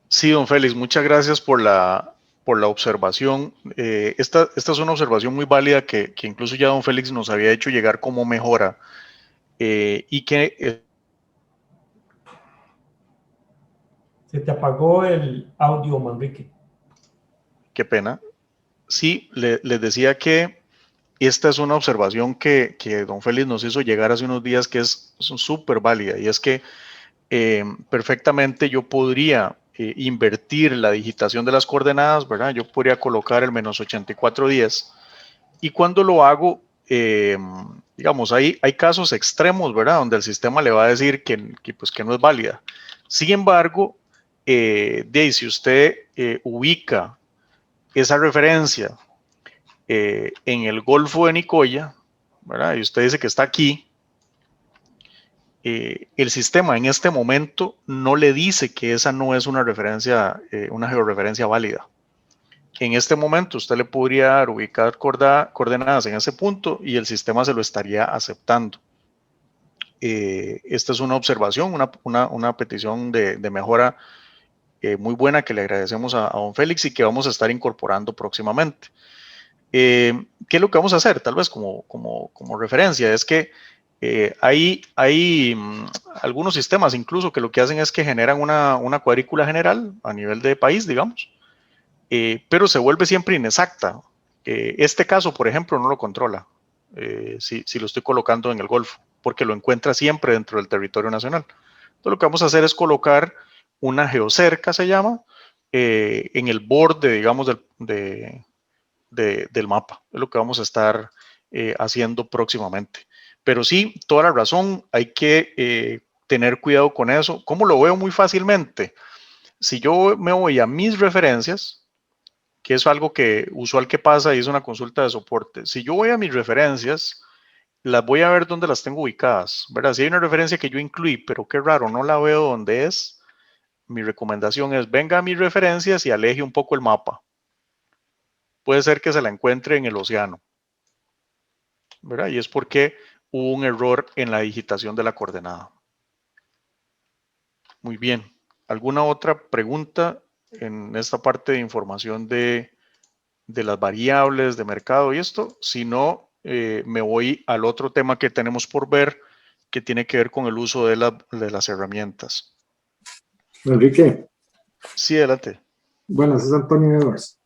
Speaker 1: Sí, don Félix, muchas gracias por la observación. Esta es una observación muy válida que incluso ya don Félix nos había hecho llegar como mejora y que...
Speaker 2: Se te apagó el audio, Manrique.
Speaker 1: Qué pena. Sí, les decía que esta es una observación que don Félix nos hizo llegar hace unos días que es súper válida, y es que perfectamente yo podría invertir la digitación de las coordenadas, ¿verdad? Yo podría colocar el -8410, y cuando lo hago, digamos, hay casos extremos, ¿verdad? Donde el sistema le va a decir pues, que no es válida. Sin embargo, si usted ubica esa referencia en el Golfo de Nicoya, ¿verdad? Y usted dice que está aquí, el sistema en este momento no le dice que esa no es una referencia, una georreferencia válida. En este momento usted le podría ubicar coordenadas en ese punto y el sistema se lo estaría aceptando. Esta es una observación, una petición de mejora muy buena que le agradecemos a don Félix y que vamos a estar incorporando próximamente. ¿Qué es lo que vamos a hacer? Tal vez como referencia, es que hay algunos sistemas incluso que lo que hacen es que generan una cuadrícula general a nivel de país, digamos, pero se vuelve siempre inexacta. Este caso, por ejemplo, no lo controla si lo estoy colocando en el Golfo, porque lo encuentra siempre dentro del territorio nacional. Entonces lo que vamos a hacer es colocar una geocerca, se llama, en el borde, digamos, del mapa. Es lo que vamos a estar haciendo próximamente. Pero sí, toda la razón, hay que tener cuidado con eso. ¿Cómo lo veo muy fácilmente? Si yo me voy a mis referencias, que es algo que usual que pasa y es una consulta de soporte. Si yo voy a mis referencias, las voy a ver donde las tengo ubicadas, ¿verdad? Si hay una referencia que yo incluí, pero qué raro, no la veo donde es, mi recomendación es venga a mis referencias y aleje un poco el mapa. Puede ser que se la encuentre en el océano, ¿verdad? Y es porque hubo un error en la digitación de la coordenada. Muy bien. ¿Alguna otra pregunta en esta parte de información de las variables de mercado y esto? Si no, me voy al otro tema que tenemos por ver, que tiene que ver con el uso de las herramientas.
Speaker 7: Enrique.
Speaker 1: Sí, adelante.
Speaker 7: Buenas, es Antonio Edwards.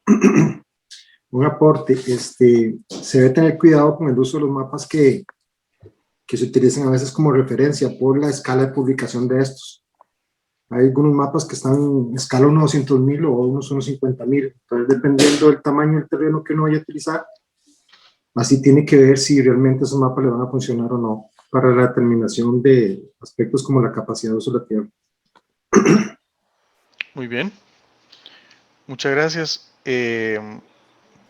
Speaker 7: Un aporte, se debe tener cuidado con el uso de los mapas que se utilizan a veces como referencia por la escala de publicación de estos. Hay algunos mapas que están en escala unos 200.000 o unos 50.000, entonces dependiendo del tamaño del terreno que uno vaya a utilizar, así tiene que ver si realmente esos mapas le van a funcionar o no para la determinación de aspectos como la capacidad de uso de la tierra.
Speaker 1: Muy bien. Muchas gracias.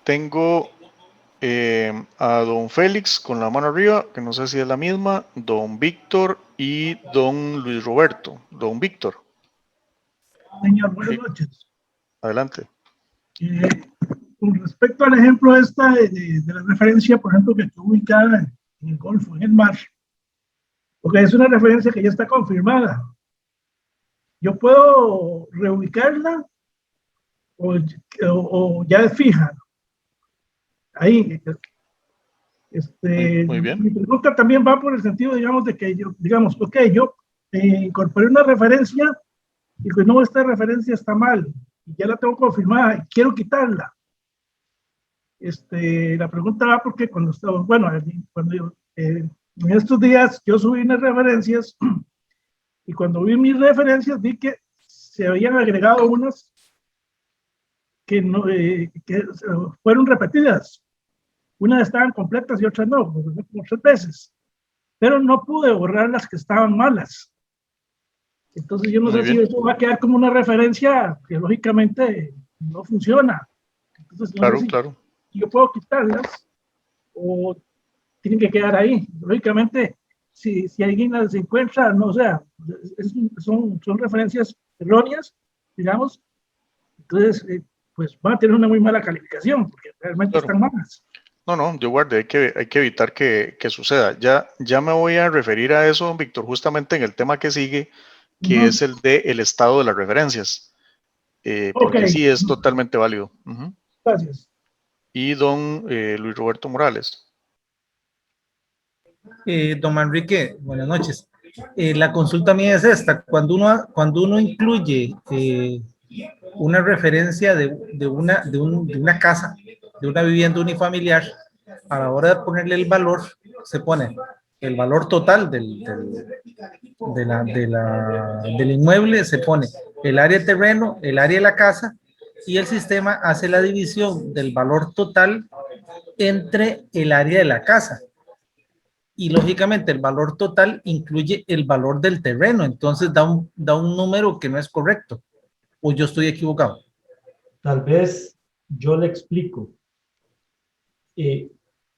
Speaker 1: Tengo a don Félix con la mano arriba, que no sé si es la misma, don Víctor y don Luis Roberto. Don Víctor.
Speaker 8: Señor, buenas noches.
Speaker 1: Adelante.
Speaker 8: Con respecto al ejemplo esta de la referencia, por ejemplo, que estoy ubicada en el Golfo, en el mar, porque es una referencia que ya está confirmada. ¿Yo puedo reubicarla o ya es fija? Ahí.
Speaker 1: Muy bien.
Speaker 8: Mi pregunta también va por el sentido, digamos, de que yo, digamos, ok, yo incorporé una referencia y que no, esta referencia está mal, y ya la tengo confirmada, y quiero quitarla. La pregunta va porque cuando estaba, bueno, en estos días yo subí unas referencias y cuando vi mis referencias vi que se habían agregado unas que, no, que fueron repetidas. Unas estaban completas y otras no, como 3 veces. Pero no pude borrar las que estaban malas. Entonces yo no
Speaker 1: Muy
Speaker 8: sé si
Speaker 1: bien.
Speaker 8: eso va a quedar como una referencia que lógicamente no funciona. Entonces no sé
Speaker 1: Claro,
Speaker 8: si
Speaker 1: claro.
Speaker 8: yo puedo quitarlas o tienen que quedar ahí. Lógicamente, si alguien las encuentra, no, o sea, son referencias erróneas, digamos, entonces pues van a tener una muy mala calificación porque realmente
Speaker 1: Claro.
Speaker 8: están malas.
Speaker 1: No, no, yo guardé, hay que evitar que suceda. Ya me voy a referir a eso, Víctor, justamente en el tema que sigue, que es el de el estado de las referencias,
Speaker 8: Ok,
Speaker 1: porque sí es totalmente válido. Ujú.
Speaker 8: gracias.
Speaker 1: Y don Luis Roberto Morales.
Speaker 9: Don Manrique, buenas noches. La consulta mía es esta. Cuando uno incluye una referencia de una casa, de una vivienda unifamiliar, a la hora de ponerle el valor, se pone el valor total del inmueble, se pone el área de terreno, el área de la casa, y el sistema hace la división del valor total entre el área de la casa. Y lógicamente el valor total incluye el valor del terreno, entonces da un número que no es correcto, o yo estoy equivocado.
Speaker 2: Tal vez yo le explico.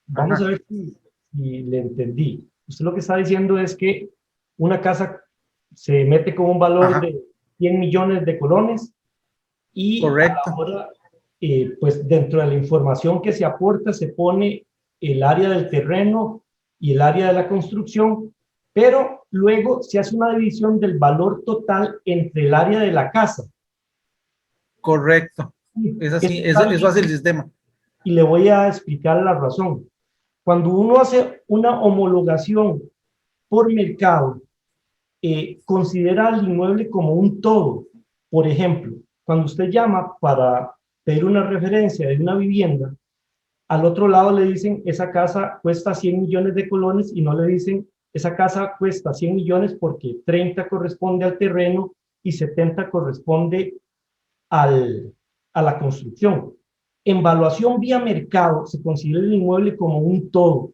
Speaker 2: Vamos a ver si le entendí. Usted lo que está diciendo es que una casa se mete con un valor de 100 millones de colones y
Speaker 9: correcto.
Speaker 2: ahora, pues dentro de la información que se aporta se pone el área del terreno y el área de la construcción, pero luego se hace una división del valor total entre el área de la casa.
Speaker 9: Correcto. Es así, eso hace el sistema.
Speaker 2: Y le voy a explicar la razón. Cuando uno hace una homologación por mercado, considera al inmueble como un todo. Por ejemplo, cuando usted llama para pedir una referencia de una vivienda, al otro lado le dicen esa casa cuesta 100 millones de colones y no le dicen esa casa cuesta 100 millones porque 30 corresponde al terreno y 70 corresponde a la construcción. En valuación vía mercado se considera el inmueble como un todo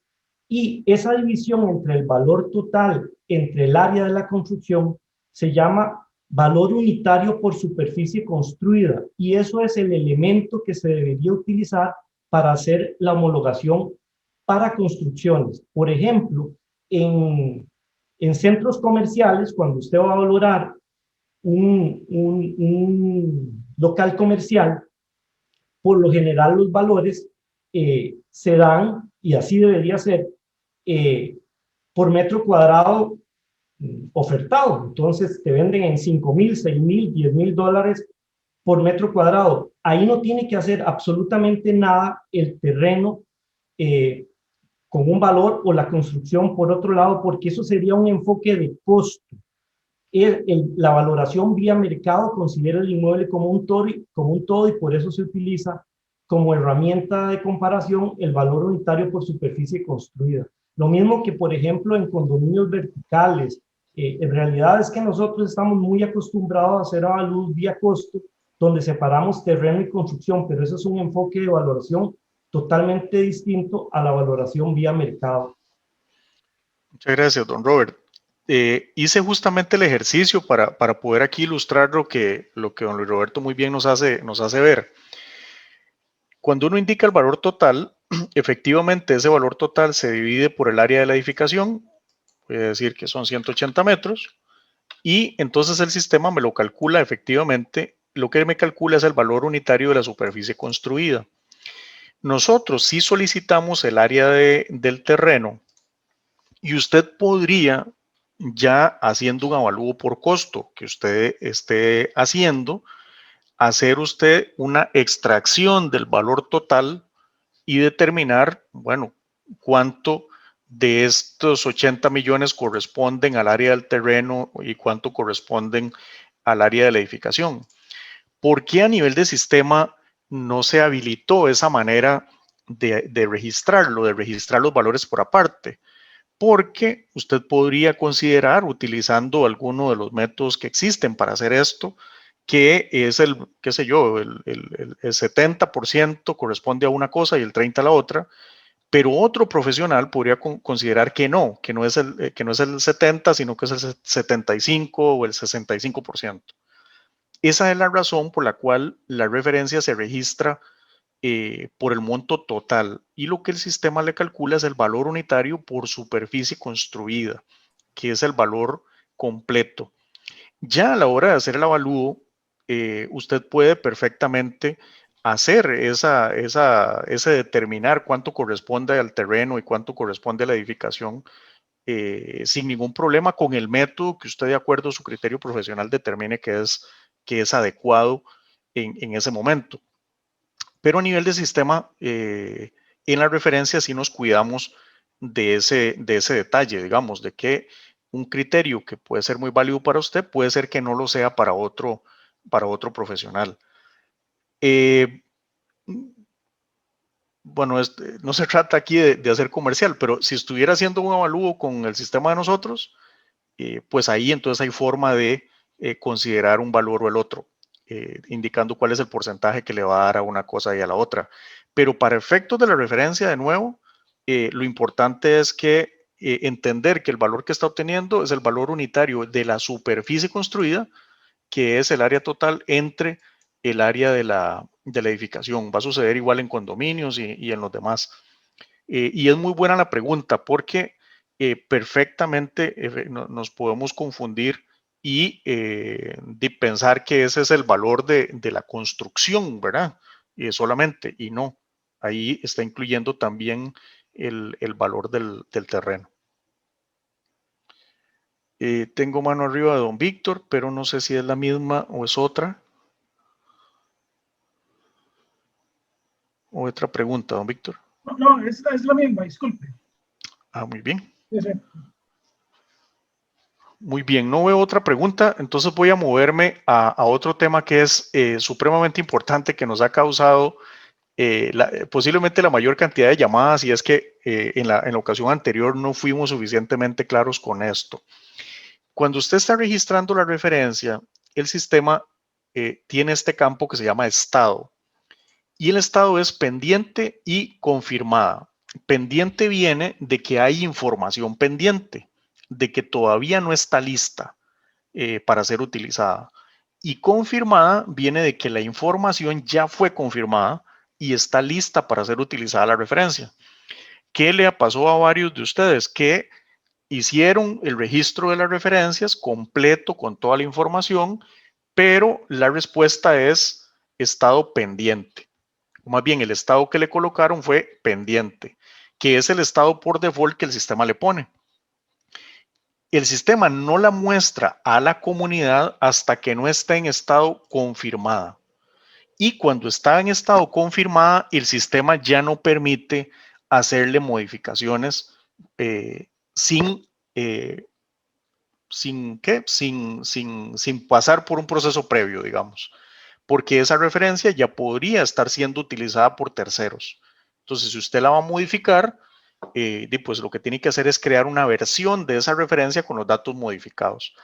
Speaker 2: y esa división entre el valor total entre el área de la construcción se llama valor unitario por superficie construida y eso es el elemento que se debería utilizar para hacer la homologación para construcciones. Por ejemplo, en centros comerciales, cuando usted va a valorar un local comercial, por lo general los valores se dan, y así debería ser, por metro cuadrado ofertado. Entonces te venden en 5,000, 6,000, 10,000 dólares por metro cuadrado. Ahí no tiene que hacer absolutamente nada el terreno con un valor o la construcción por otro lado, porque eso sería un enfoque de costo. La valoración vía mercado considera el inmueble como un todo y por eso se utiliza como herramienta de comparación el valor unitario por superficie construida. Lo mismo que, por ejemplo, en condominios verticales. En realidad es que nosotros estamos muy acostumbrados a hacer avalúos vía costo, donde separamos terreno y construcción, pero eso es un enfoque de valoración totalmente distinto a la valoración vía mercado.
Speaker 1: Muchas gracias, don Robert. Hice justamente el ejercicio para poder aquí ilustrar lo que don Luis Roberto muy bien nos hace ver. Cuando uno indica el valor total, efectivamente ese valor total se divide por el área de la edificación, voy a decir que son 180 metros, y entonces el sistema me lo calcula efectivamente, lo que me calcula es el valor unitario de la superficie construida. Nosotros sí solicitamos el área del terreno y usted podría, ya haciendo un avalúo por costo que usted esté haciendo, hacer usted una extracción del valor total y determinar, bueno, cuánto de estos 80 millones corresponden al área del terreno y cuánto corresponden al área de la edificación. ¿Por qué a nivel de sistema no se habilitó esa manera de registrarlo, de registrar los valores por aparte? Porque usted podría considerar, utilizando alguno de los métodos que existen para hacer esto, que es el 70% corresponde a una cosa y el 30% a la otra, Pero otro profesional podría considerar que no es el 70, sino que es el 75 o el 65%. Esa es la razón por la cual la referencia se registra por el monto total, y lo que el sistema le calcula es el valor unitario por superficie construida, que es el valor completo. Ya a la hora de hacer el avalúo, usted puede perfectamente hacer ese determinar cuánto corresponde al terreno y cuánto corresponde a la edificación sin ningún problema con el método que usted, de acuerdo a su criterio profesional, determine que es adecuado en ese momento. Pero a nivel de sistema, en la referencia sí nos cuidamos de ese detalle, digamos, de que un criterio que puede ser muy válido para usted puede ser que no lo sea para otro profesional. Bueno, no se trata aquí de hacer comercial, pero si estuviera haciendo un avalúo con el sistema de nosotros, pues ahí entonces hay forma de considerar un valor o el otro, indicando cuál es el porcentaje que le va a dar a una cosa y a la otra. Pero para efectos de la referencia, de nuevo, lo importante es que entender que el valor que está obteniendo es el valor unitario de la superficie construida, que es el área total entre el área de la edificación. Va a suceder igual en condominios y en los demás. Y es muy buena la pregunta porque perfectamente nos podemos confundir y de pensar que ese es el valor de la construcción, ¿verdad? Solamente, y no. Ahí está incluyendo también el valor del terreno. Tengo mano arriba de don Víctor, pero no sé si es la misma o es otra. O otra pregunta, don Víctor.
Speaker 8: No, esta es la misma, disculpe.
Speaker 1: Ah, muy bien.
Speaker 8: Sí, sí.
Speaker 1: Muy bien, no veo otra pregunta, entonces voy a moverme a otro tema que es supremamente importante, que nos ha causado posiblemente la mayor cantidad de llamadas, y es que en la ocasión anterior no fuimos suficientemente claros con esto. Cuando usted está registrando la referencia, el sistema tiene este campo que se llama estado, y el estado es pendiente y confirmada. Pendiente viene de que hay información pendiente, de que todavía no está lista para ser utilizada. Y confirmada viene de que la información ya fue confirmada y está lista para ser utilizada la referencia. ¿Qué le pasó a varios de ustedes? Que hicieron el registro de las referencias completo con toda la información, pero la respuesta es estado pendiente. O más bien, el estado que le colocaron fue pendiente, que es el estado por default que el sistema le pone. El sistema no la muestra a la comunidad hasta que no está en estado confirmada. Y cuando está en estado confirmada, el sistema ya no permite hacerle modificaciones sin pasar por un proceso previo, digamos, porque esa referencia ya podría estar siendo utilizada por terceros. Entonces, si usted la va a modificar, pues lo que tiene que hacer es crear una versión de esa referencia con los datos modificados.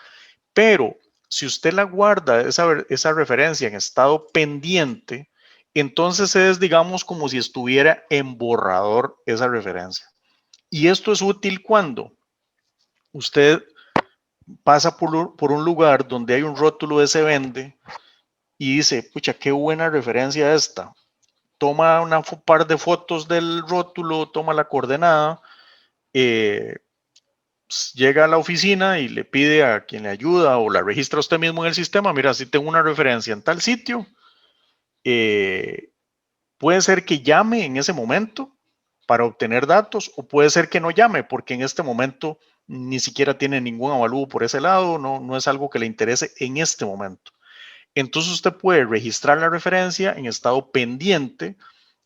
Speaker 1: Pero si usted la guarda, esa referencia en estado pendiente, entonces es, digamos, como si estuviera en borrador esa referencia. Y esto es útil cuando usted pasa por un lugar donde hay un rótulo de se vende y dice, pucha, qué buena referencia esta. Toma una par de fotos del rótulo, toma la coordenada, llega a la oficina y le pide a quien le ayuda o la registra usted mismo en el sistema, mira, si tengo una referencia en tal sitio, puede ser que llame en ese momento para obtener datos, o puede ser que no llame porque en este momento ni siquiera tiene ningún avalúo por ese lado, no es algo que le interese en este momento. Entonces usted puede registrar la referencia en estado pendiente.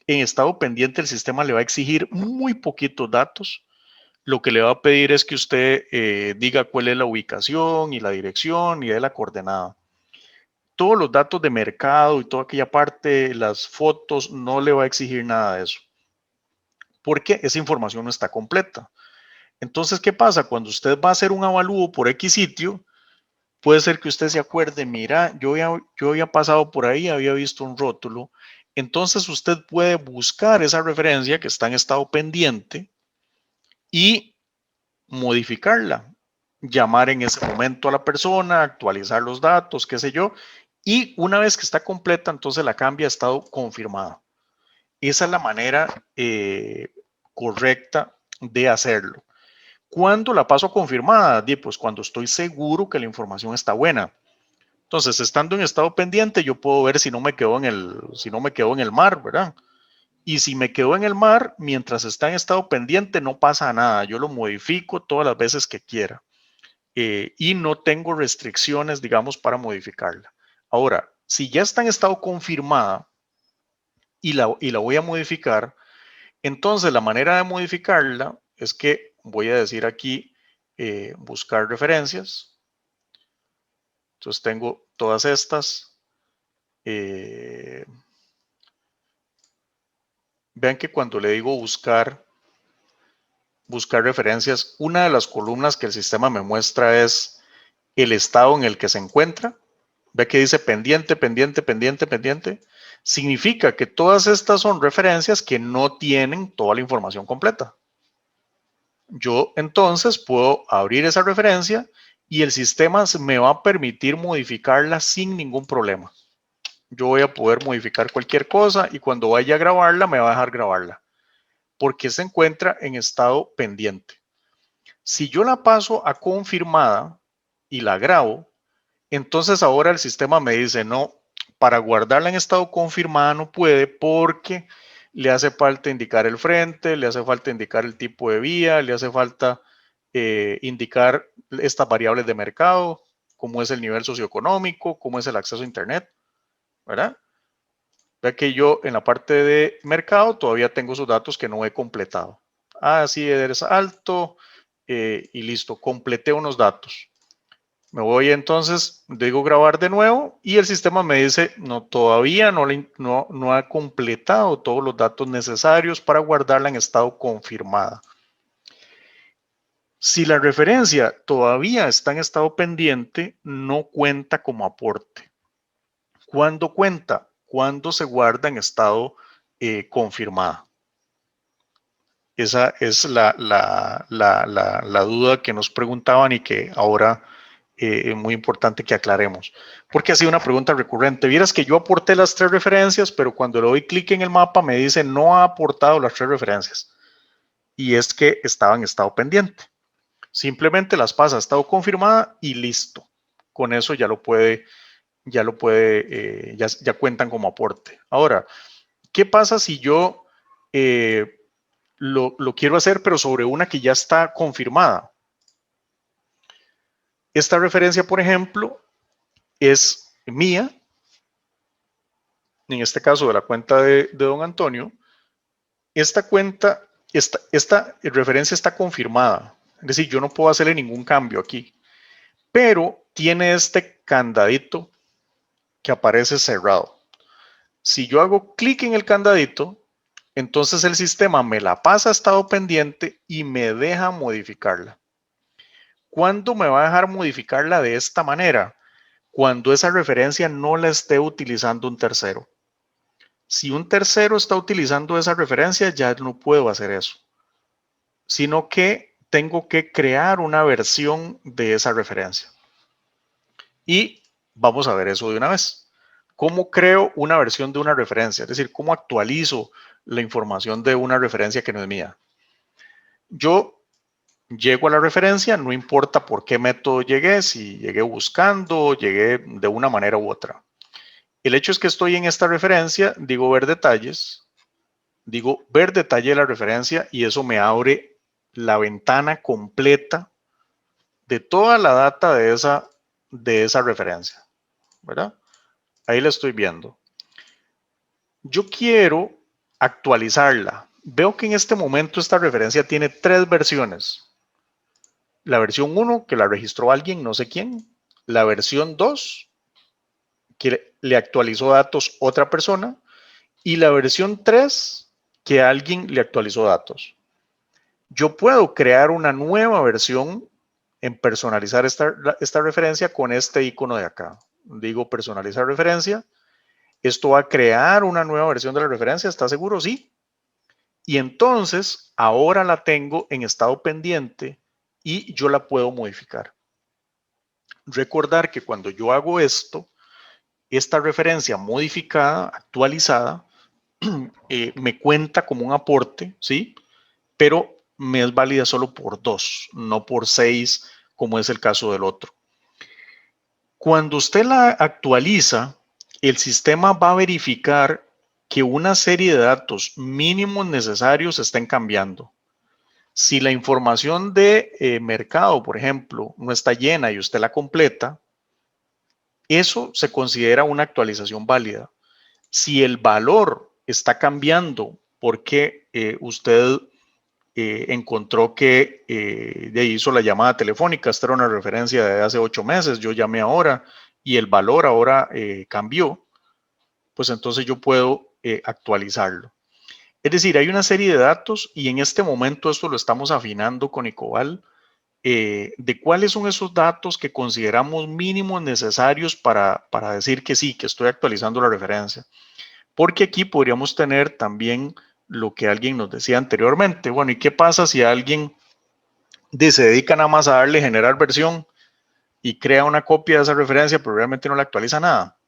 Speaker 1: En estado pendiente el sistema le va a exigir muy poquitos datos. Lo que le va a pedir es que usted diga cuál es la ubicación y la dirección y de la coordenada. Todos los datos de mercado y toda aquella parte, las fotos, no le va a exigir nada de eso, porque esa información no está completa. Entonces, ¿qué pasa? Cuando usted va a hacer un avalúo por X sitio, puede ser que usted se acuerde, mira, yo había pasado por ahí, había visto un rótulo, entonces usted puede buscar esa referencia que está en estado pendiente y modificarla, llamar en ese momento a la persona, actualizar los datos, qué sé yo, y una vez que está completa, entonces la cambia a estado confirmada. Esa es la manera correcta de hacerlo. ¿Cuándo la paso a confirmada? Pues cuando estoy seguro que la información está buena. Entonces, estando en estado pendiente, yo puedo ver si no me quedó en el mar, ¿verdad? Y si me quedó en el mar, mientras está en estado pendiente, no pasa nada. Yo lo modifico todas las veces que quiera. Y no tengo restricciones, digamos, para modificarla. Ahora, si ya está en estado confirmada y la voy a modificar, entonces la manera de modificarla es que voy a decir aquí, buscar referencias. Entonces tengo todas estas. Vean que cuando le digo buscar referencias, una de las columnas que el sistema me muestra es el estado en el que se encuentra. Ve que dice pendiente, pendiente, pendiente, pendiente. Significa que todas estas son referencias que no tienen toda la información completa. Yo entonces puedo abrir esa referencia y el sistema me va a permitir modificarla sin ningún problema. Yo voy a poder modificar cualquier cosa y cuando vaya a grabarla me va a dejar grabarla porque se encuentra en estado pendiente. Si yo la paso a confirmada y la grabo, entonces ahora el sistema me dice no, para guardarla en estado confirmada no puede porque le hace falta indicar el frente, le hace falta indicar el tipo de vía, le hace falta indicar estas variables de mercado, cómo es el nivel socioeconómico, cómo es el acceso a internet, ¿verdad? Ve que yo en la parte de mercado todavía tengo esos datos que no he completado. Ah, sí, eres alto y listo, completé unos datos. Me voy entonces, digo grabar de nuevo y el sistema me dice, no, todavía no ha completado todos los datos necesarios para guardarla en estado confirmada. Si la referencia todavía está en estado pendiente, no cuenta como aporte. ¿Cuándo cuenta? Cuando se guarda en estado confirmada. Esa es la duda que nos preguntaban y que ahora es muy importante que aclaremos. Porque ha sido una pregunta recurrente. Vieras que yo aporté las 3 referencias, pero cuando le doy clic en el mapa me dice no ha aportado las 3 referencias. Y es que estaba en estado pendiente. Simplemente las pasa a estado confirmada y listo. Con eso ya cuentan como aporte. Ahora, ¿qué pasa si yo lo quiero hacer, pero sobre una que ya está confirmada? Esta referencia, por ejemplo, es mía, en este caso de la cuenta de don Antonio. Esta referencia está confirmada, es decir, yo no puedo hacerle ningún cambio aquí, pero tiene este candadito que aparece cerrado. Si yo hago clic en el candadito, entonces el sistema me la pasa a estado pendiente y me deja modificarla. ¿Cuándo me va a dejar modificarla de esta manera? Cuando esa referencia no la esté utilizando un tercero. Si un tercero está utilizando esa referencia, ya no puedo hacer eso, sino que tengo que crear una versión de esa referencia. Y vamos a ver eso de una vez. ¿Cómo creo una versión de una referencia? Es decir, ¿cómo actualizo la información de una referencia que no es mía? Yo llego a la referencia, no importa por qué método llegué, si llegué buscando, llegué de una manera u otra. El hecho es que estoy en esta referencia, digo ver detalles, digo ver detalle de la referencia y eso me abre la ventana completa de toda la data de esa referencia, ¿verdad? Ahí la estoy viendo. Yo quiero actualizarla. Veo que en este momento esta referencia tiene 3 versiones. La versión 1, que la registró alguien, no sé quién. La versión 2, que le actualizó datos otra persona. Y la versión 3, que alguien le actualizó datos. Yo puedo crear una nueva versión en personalizar esta referencia con este icono de acá. Digo personalizar referencia ¿Esto va a crear una nueva versión de la referencia? ¿Está seguro? Sí. Y entonces, ahora la tengo en estado pendiente y yo la puedo modificar. Recordar que cuando yo hago esto, esta referencia modificada, actualizada, me cuenta como un aporte, ¿sí? Pero me es válida solo por 2, no por 6, como es el caso del otro. Cuando usted la actualiza, el sistema va a verificar que una serie de datos mínimos necesarios estén cambiando. Si la información de mercado, por ejemplo, no está llena y usted la completa, eso se considera una actualización válida. Si el valor está cambiando porque usted encontró que hizo la llamada telefónica, esta era una referencia de hace 8 meses, yo llamé ahora y el valor ahora cambió, pues entonces yo puedo actualizarlo. Es decir, hay una serie de datos y en este momento esto lo estamos afinando con Icobal, de cuáles son esos datos que consideramos mínimos necesarios para decir que sí, que estoy actualizando la referencia. Porque aquí podríamos tener también lo que alguien nos decía anteriormente. Bueno, ¿y qué pasa si alguien se dedica nada más a darle generar versión y crea una copia de esa referencia, pero realmente no le actualiza nada?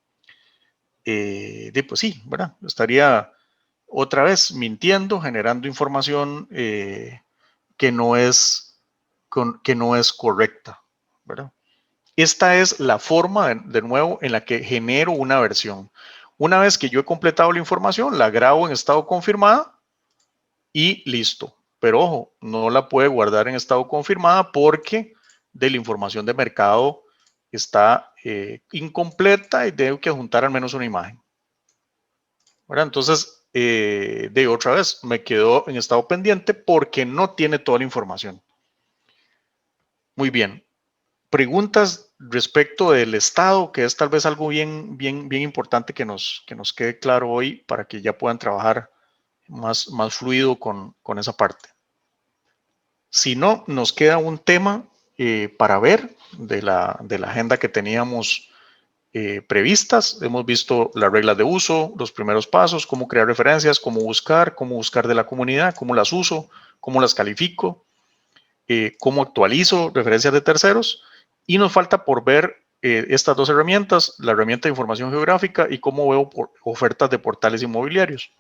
Speaker 1: Pues sí, ¿verdad? Estaría otra vez mintiendo, generando información que no es correcta, ¿verdad? Esta es la forma, de nuevo, en la que genero una versión. Una vez que yo he completado la información, la grabo en estado confirmada y listo. Pero ojo, no la puede guardar en estado confirmada porque de la información de mercado está incompleta y tengo que juntar al menos una imagen. ¿Verdad? Entonces, de otra vez, me quedó en estado pendiente porque no tiene toda la información. Muy bien. Preguntas respecto del estado, que es tal vez algo bien importante que nos quede claro hoy para que ya puedan trabajar más fluido con esa parte. Si no, nos queda un tema para ver de la agenda que teníamos previstas. Hemos visto las reglas de uso, los primeros pasos, cómo crear referencias, cómo buscar de la comunidad, cómo las uso, cómo las califico, cómo actualizo referencias de terceros. Y nos falta por ver estas dos herramientas, la herramienta de información geográfica y cómo veo ofertas de portales inmobiliarios.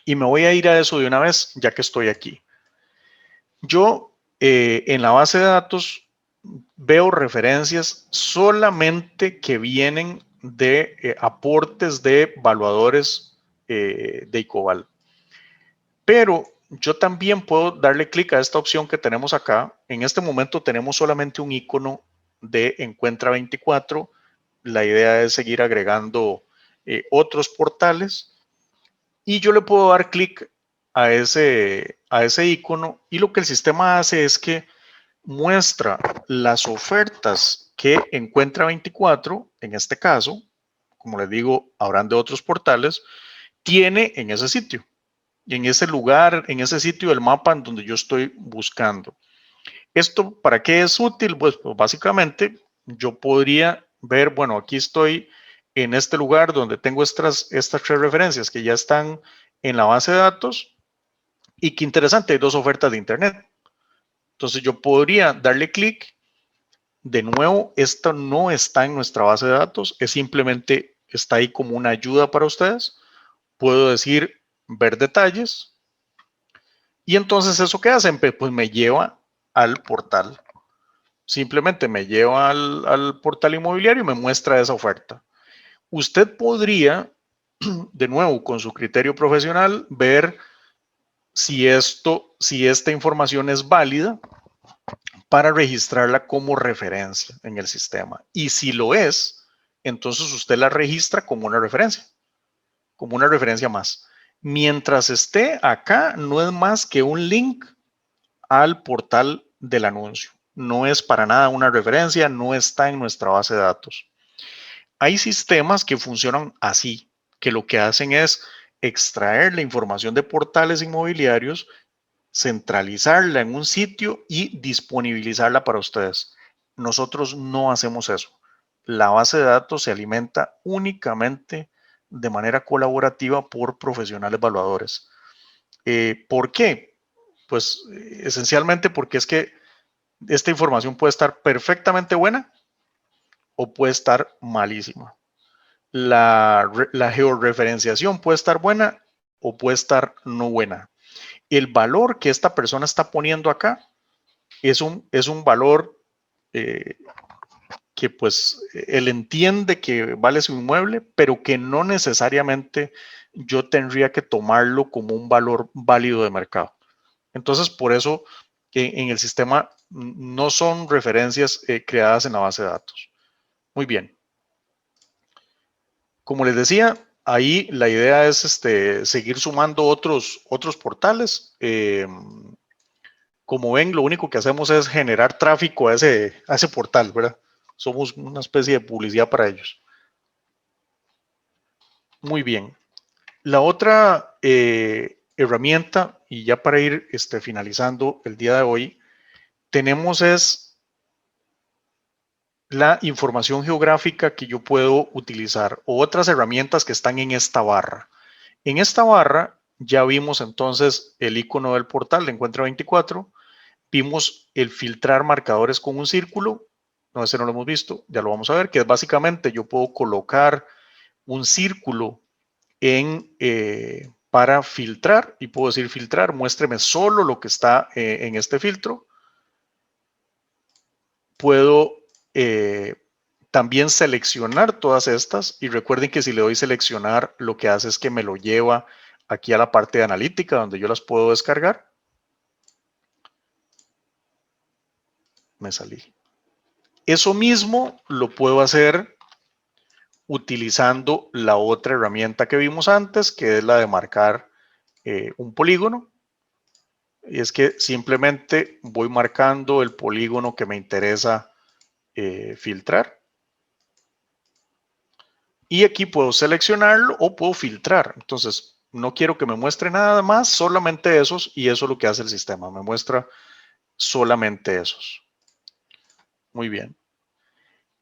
Speaker 1: Y me voy a ir a eso de una vez, ya que estoy aquí. Yo en la base de datos veo referencias solamente que vienen de aportes de evaluadores de Icobal. Pero yo también puedo darle clic a esta opción que tenemos acá. En este momento tenemos solamente un icono de Encuentra 24. La idea es seguir agregando otros portales. Y yo le puedo dar clic a ese icono y lo que el sistema hace es que muestra las ofertas que Encuentra 24, en este caso, como les digo, habrán de otros portales, tiene en ese sitio. Y en ese lugar, en ese sitio del mapa en donde yo estoy buscando. ¿Esto para qué es útil? Pues básicamente yo podría ver, bueno, aquí estoy en este lugar donde tengo estas 3 referencias que ya están en la base de datos y qué interesante, hay 2 ofertas de internet. Entonces yo podría darle clic. De nuevo, esto no está en nuestra base de datos, es simplemente está ahí como una ayuda para ustedes. Puedo decir ver detalles y entonces eso que hacen, pues me lleva al portal. Simplemente me lleva al portal inmobiliario y me muestra esa oferta. Usted podría, de nuevo, con su criterio profesional, ver si esta información es válida para registrarla como referencia en el sistema. Y si lo es, entonces usted la registra como una referencia más. Mientras esté acá, no es más que un link al portal del anuncio. No es para nada una referencia, no está en nuestra base de datos. Hay sistemas que funcionan así, que lo que hacen es extraer la información de portales inmobiliarios, centralizarla en un sitio y disponibilizarla para ustedes. Nosotros no hacemos eso. La base de datos se alimenta únicamente de manera colaborativa por profesionales evaluadores. ¿Por qué? Pues esencialmente porque es que esta información puede estar perfectamente buena o puede estar malísima. La georreferenciación puede estar buena o puede estar no buena. El valor que esta persona está poniendo acá es un valor que pues él entiende que vale su inmueble, pero que no necesariamente yo tendría que tomarlo como un valor válido de mercado. Entonces, por eso en el sistema no son referencias creadas en la base de datos. Muy bien. Como les decía, ahí la idea es seguir sumando otros portales. Como ven, lo único que hacemos es generar tráfico a ese portal, ¿verdad? Somos una especie de publicidad para ellos. Muy bien. La otra herramienta, y ya para ir finalizando el día de hoy, tenemos es la información geográfica que yo puedo utilizar o otras herramientas que están en esta barra. En esta barra ya vimos entonces el icono del portal de Encuentra 24, vimos el filtrar marcadores con un círculo, no, ese no lo hemos visto, ya lo vamos a ver, que es básicamente yo puedo colocar un círculo para filtrar y puedo decir filtrar, muéstreme solo lo que está en este filtro. Puedo también seleccionar todas estas y recuerden que si le doy seleccionar lo que hace es que me lo lleva aquí a la parte de analítica donde yo las puedo descargar. Me salí. Eso mismo lo puedo hacer utilizando la otra herramienta que vimos antes, que es la de marcar un polígono. Y es que simplemente voy marcando el polígono que me interesa filtrar. Y aquí puedo seleccionarlo o puedo filtrar. Entonces, no quiero que me muestre nada más, solamente esos, y eso es lo que hace el sistema. Me muestra solamente esos. Muy bien.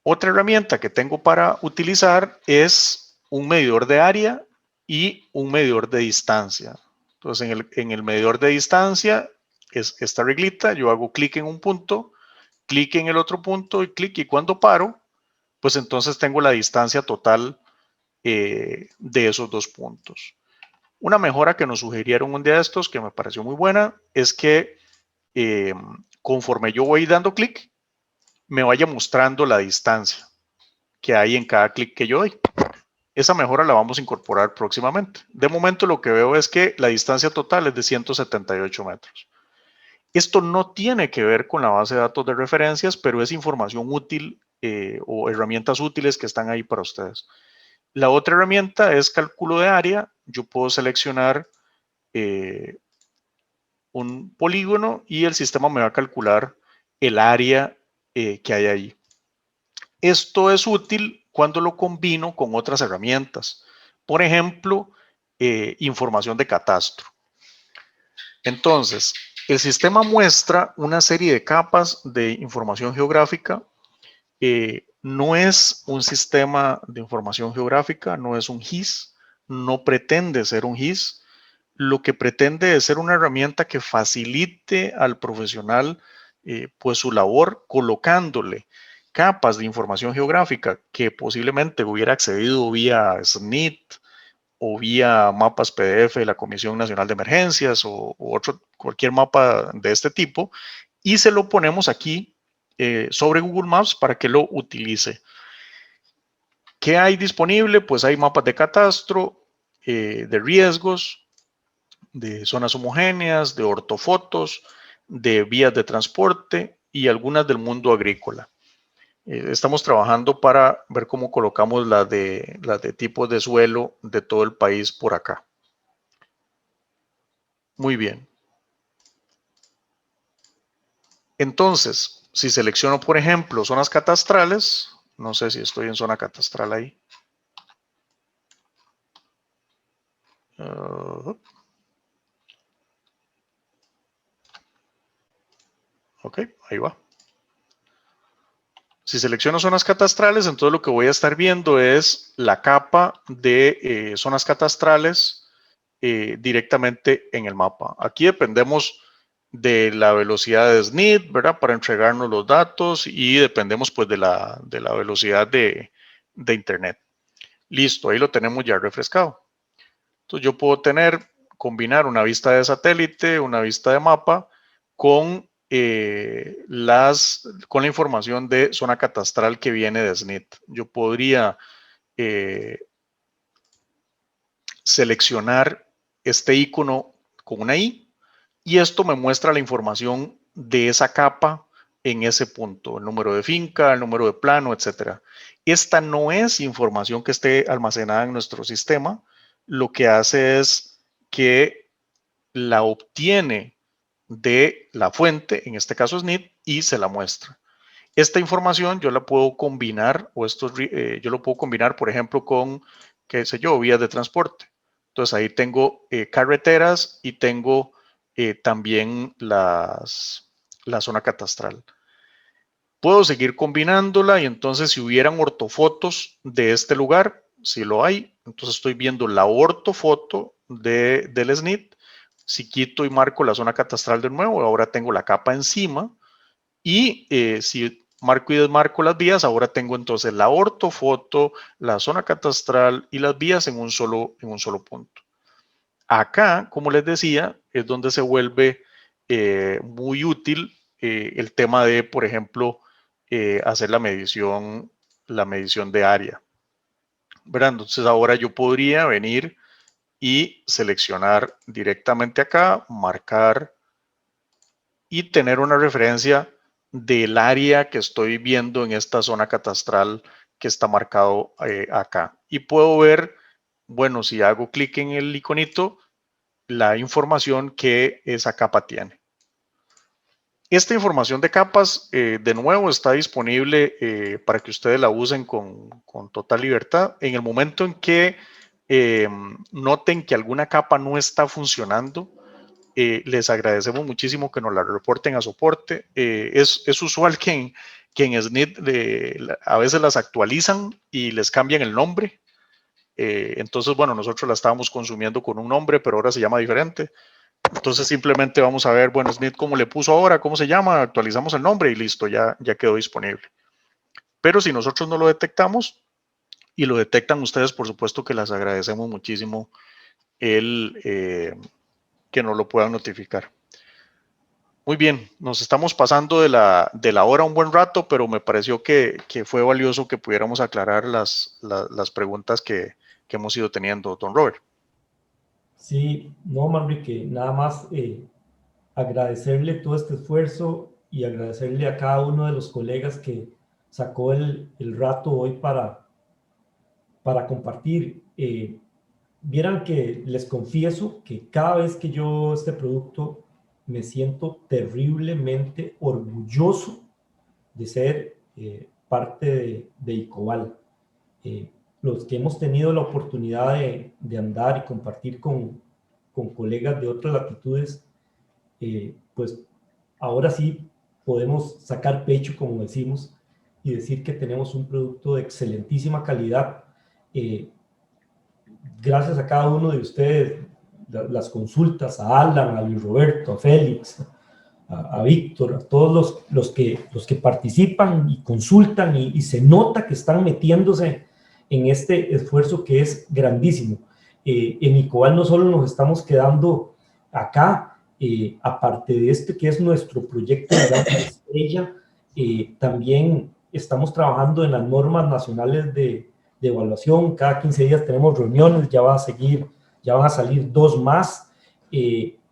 Speaker 1: Otra herramienta que tengo para utilizar es un medidor de área y un medidor de distancia. Entonces, en el medidor de distancia es esta reglita. Yo hago clic en un punto, clic en el otro punto y clic. Y cuando paro, pues entonces tengo la distancia total de esos dos puntos. Una mejora que nos sugirieron un día de estos, que me pareció muy buena, es que conforme yo voy dando clic, me vaya mostrando la distancia que hay en cada clic que yo doy. Esa mejora la vamos a incorporar próximamente. De momento lo que veo es que la distancia total es de 178 metros. Esto no tiene que ver con la base de datos de referencias, pero es información útil o herramientas útiles que están ahí para ustedes. La otra herramienta es cálculo de área. Yo puedo seleccionar un polígono y el sistema me va a calcular el área que hay ahí. Esto es útil cuando lo combino con otras herramientas. Por ejemplo, información de catastro. Entonces, el sistema muestra una serie de capas de información geográfica. No es un sistema de información geográfica, no es un GIS, no pretende ser un GIS. Lo que pretende es ser una herramienta que facilite al profesional pues su labor colocándole capas de información geográfica que posiblemente hubiera accedido vía SNIT o vía mapas PDF de la Comisión Nacional de Emergencias o cualquier mapa de este tipo, y se lo ponemos aquí sobre Google Maps para que lo utilice. ¿Qué hay disponible? Pues hay mapas de catastro, de riesgos, de zonas homogéneas, de ortofotos, de vías de transporte y algunas del mundo agrícola. Estamos trabajando para ver cómo colocamos las de tipos de suelo de todo el país por acá. Muy bien. Entonces, si selecciono, por ejemplo, zonas catastrales, no sé si estoy en zona catastral ahí. Ok, ahí va. Si selecciono zonas catastrales, entonces lo que voy a estar viendo es la capa de zonas catastrales directamente en el mapa. Aquí dependemos de la velocidad de SNID, ¿verdad? Para entregarnos los datos, y dependemos pues de la velocidad de internet. Listo, ahí lo tenemos ya refrescado. Entonces yo puedo combinar una vista de satélite, una vista de mapa con la información de zona catastral que viene de SNID. Yo podría seleccionar este icono con una I, y esto me muestra la información de esa capa en ese punto, el número de finca, el número de plano, etc. Esta no es información que esté almacenada en nuestro sistema. Lo que hace es que la obtiene de la fuente, en este caso SNID, y se la muestra. Esta información yo la puedo combinar, yo lo puedo combinar, por ejemplo, con, qué sé yo, vías de transporte. Entonces ahí tengo carreteras y tengo también la zona catastral. Puedo seguir combinándola, y entonces si hubieran ortofotos de este lugar, si lo hay, entonces estoy viendo la ortofoto del SNID. Si quito y marco la zona catastral de nuevo, ahora tengo la capa encima, y si marco y desmarco las vías, ahora tengo entonces la ortofoto, la zona catastral y las vías en un solo punto. Acá, como les decía, es donde se vuelve muy útil el tema de, por ejemplo, hacer la medición de área, ¿verdad? Entonces ahora yo podría venir y seleccionar directamente acá, marcar y tener una referencia del área que estoy viendo en esta zona catastral que está marcado acá. Y puedo ver, bueno, si hago clic en el iconito, la información que esa capa tiene. Esta información de capas, de nuevo, está disponible para que ustedes la usen con total libertad. En el momento en que noten que alguna capa no está funcionando, les agradecemos muchísimo que nos la reporten a soporte. Es usual que en SNID a veces las actualizan y les cambian el nombre. Entonces, bueno, nosotros la estábamos consumiendo con un nombre, pero ahora se llama diferente. Entonces simplemente vamos a ver, bueno, SNID cómo le puso ahora, cómo se llama, actualizamos el nombre y listo, ya quedó disponible. Pero si nosotros no lo detectamos y lo detectan ustedes, por supuesto que les agradecemos muchísimo que nos lo puedan notificar. Muy bien, nos estamos pasando de la hora un buen rato, pero me pareció que fue valioso que pudiéramos aclarar las preguntas que hemos ido teniendo, don Robert.
Speaker 2: Sí, no, Manrique, nada más agradecerle todo este esfuerzo y agradecerle a cada uno de los colegas que sacó el rato hoy para compartir. Vieran que les confieso que cada vez que yo este producto me siento terriblemente orgulloso de ser parte de Icobal. Los que hemos tenido la oportunidad de andar y compartir con colegas de otras latitudes, pues ahora sí podemos sacar pecho, como decimos, y decir que tenemos un producto de excelentísima calidad. Gracias a cada uno de ustedes, las consultas, a Alan, a Luis Roberto, a Félix, a Víctor, a todos los que participan y consultan y se nota que están metiéndose en este esfuerzo que es grandísimo. En Icobal no solo nos estamos quedando acá, aparte de este que es nuestro proyecto de gran estrella, también estamos trabajando en las normas nacionales de evaluación. Cada 15 días tenemos reuniones, ya van a salir 2 más.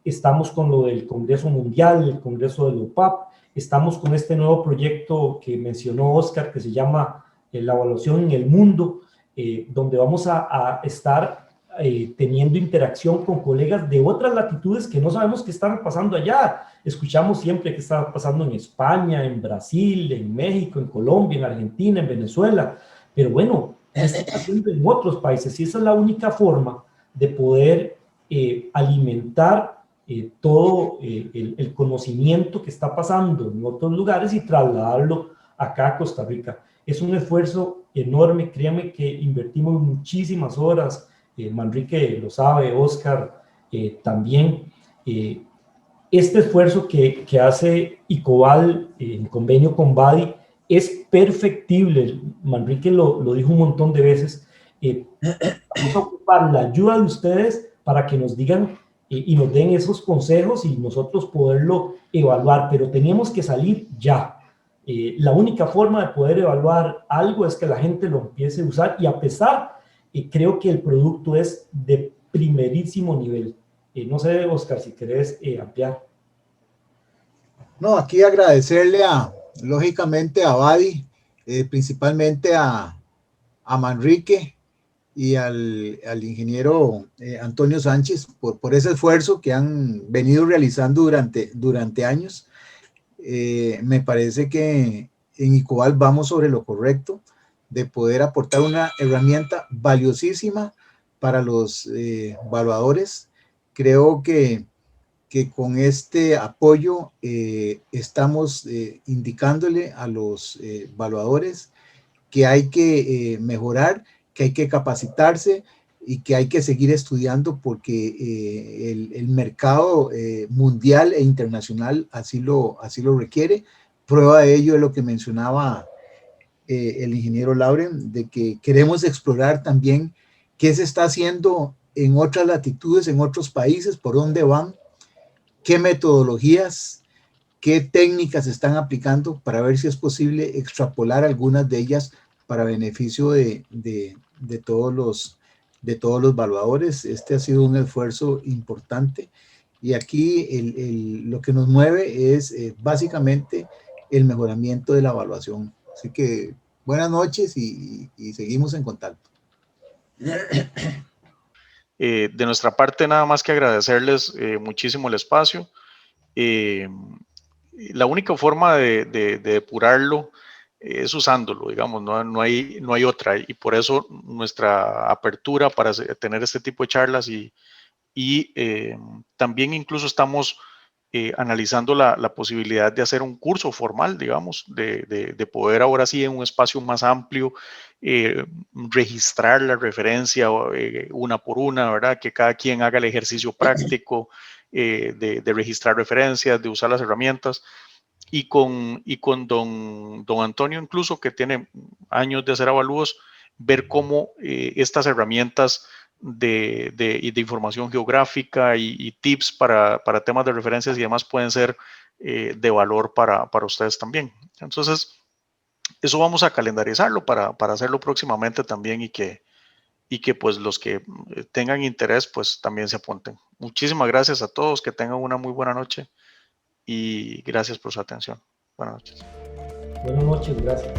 Speaker 2: Estamos con lo del Congreso Mundial, el Congreso del OPAP. Estamos con este nuevo proyecto que mencionó Oscar, que se llama la evaluación en el mundo, donde vamos a estar teniendo interacción con colegas de otras latitudes que no sabemos qué están pasando allá. Escuchamos siempre qué está pasando en España, en Brasil, en México, en Colombia, en Argentina, en Venezuela. Pero bueno, ¿qué está pasando en otros países? Y esa es la única forma de poder alimentar todo el conocimiento que está pasando en otros lugares y trasladarlo acá a Costa Rica. Es un esfuerzo enorme, créanme que invertimos muchísimas horas, Manrique lo sabe, Oscar también. Este esfuerzo que hace ICOBAL en convenio con BADI es perfectible. Manrique lo dijo un montón de veces. Vamos a ocupar la ayuda de ustedes para que nos digan y nos den esos consejos y nosotros poderlo evaluar, pero teníamos que salir ya. La única forma de poder evaluar algo es que la gente lo empiece a usar y a pesar, creo que el producto es de primerísimo nivel. No sé, Oscar, si querés ampliar.
Speaker 6: No, aquí agradecerle lógicamente a Badi, principalmente a Manrique y al ingeniero Antonio Sánchez por ese esfuerzo que han venido realizando durante años. Me parece que en ICOBAL vamos sobre lo correcto de poder aportar una herramienta valiosísima para los evaluadores. Creo que con este apoyo estamos indicándole a los evaluadores que hay que mejorar, que hay que capacitarse y que hay que seguir estudiando porque el mercado mundial e internacional así lo requiere. Prueba de ello es lo que mencionaba el ingeniero Lauren, de que queremos explorar también qué se está haciendo en otras latitudes, en otros países, por dónde van, qué metodologías, qué técnicas están aplicando para ver si es posible extrapolar algunas de ellas para beneficio de todos los evaluadores. Este ha sido un esfuerzo importante y aquí lo que nos mueve es básicamente el mejoramiento de la evaluación. Así que buenas noches y seguimos en contacto.
Speaker 1: De nuestra parte, nada más que agradecerles muchísimo el espacio. La única forma de depurarlo es usándolo, digamos, no hay otra, y por eso nuestra apertura para tener este tipo de charlas y también incluso estamos analizando la posibilidad de hacer un curso formal, digamos, de poder ahora sí en un espacio más amplio registrar la referencia una por una, ¿verdad? Que cada quien haga el ejercicio práctico de registrar referencias, de usar las herramientas. Y con don Antonio incluso, que tiene años de hacer avalúos, ver cómo estas herramientas de información geográfica y tips para temas de referencias y demás pueden ser de valor para ustedes también. Entonces, eso vamos a calendarizarlo para hacerlo próximamente también y que pues los que tengan interés pues también se apunten. Muchísimas gracias a todos, que tengan una muy buena noche y gracias por su atención. Buenas noches.
Speaker 2: Buenas noches, gracias.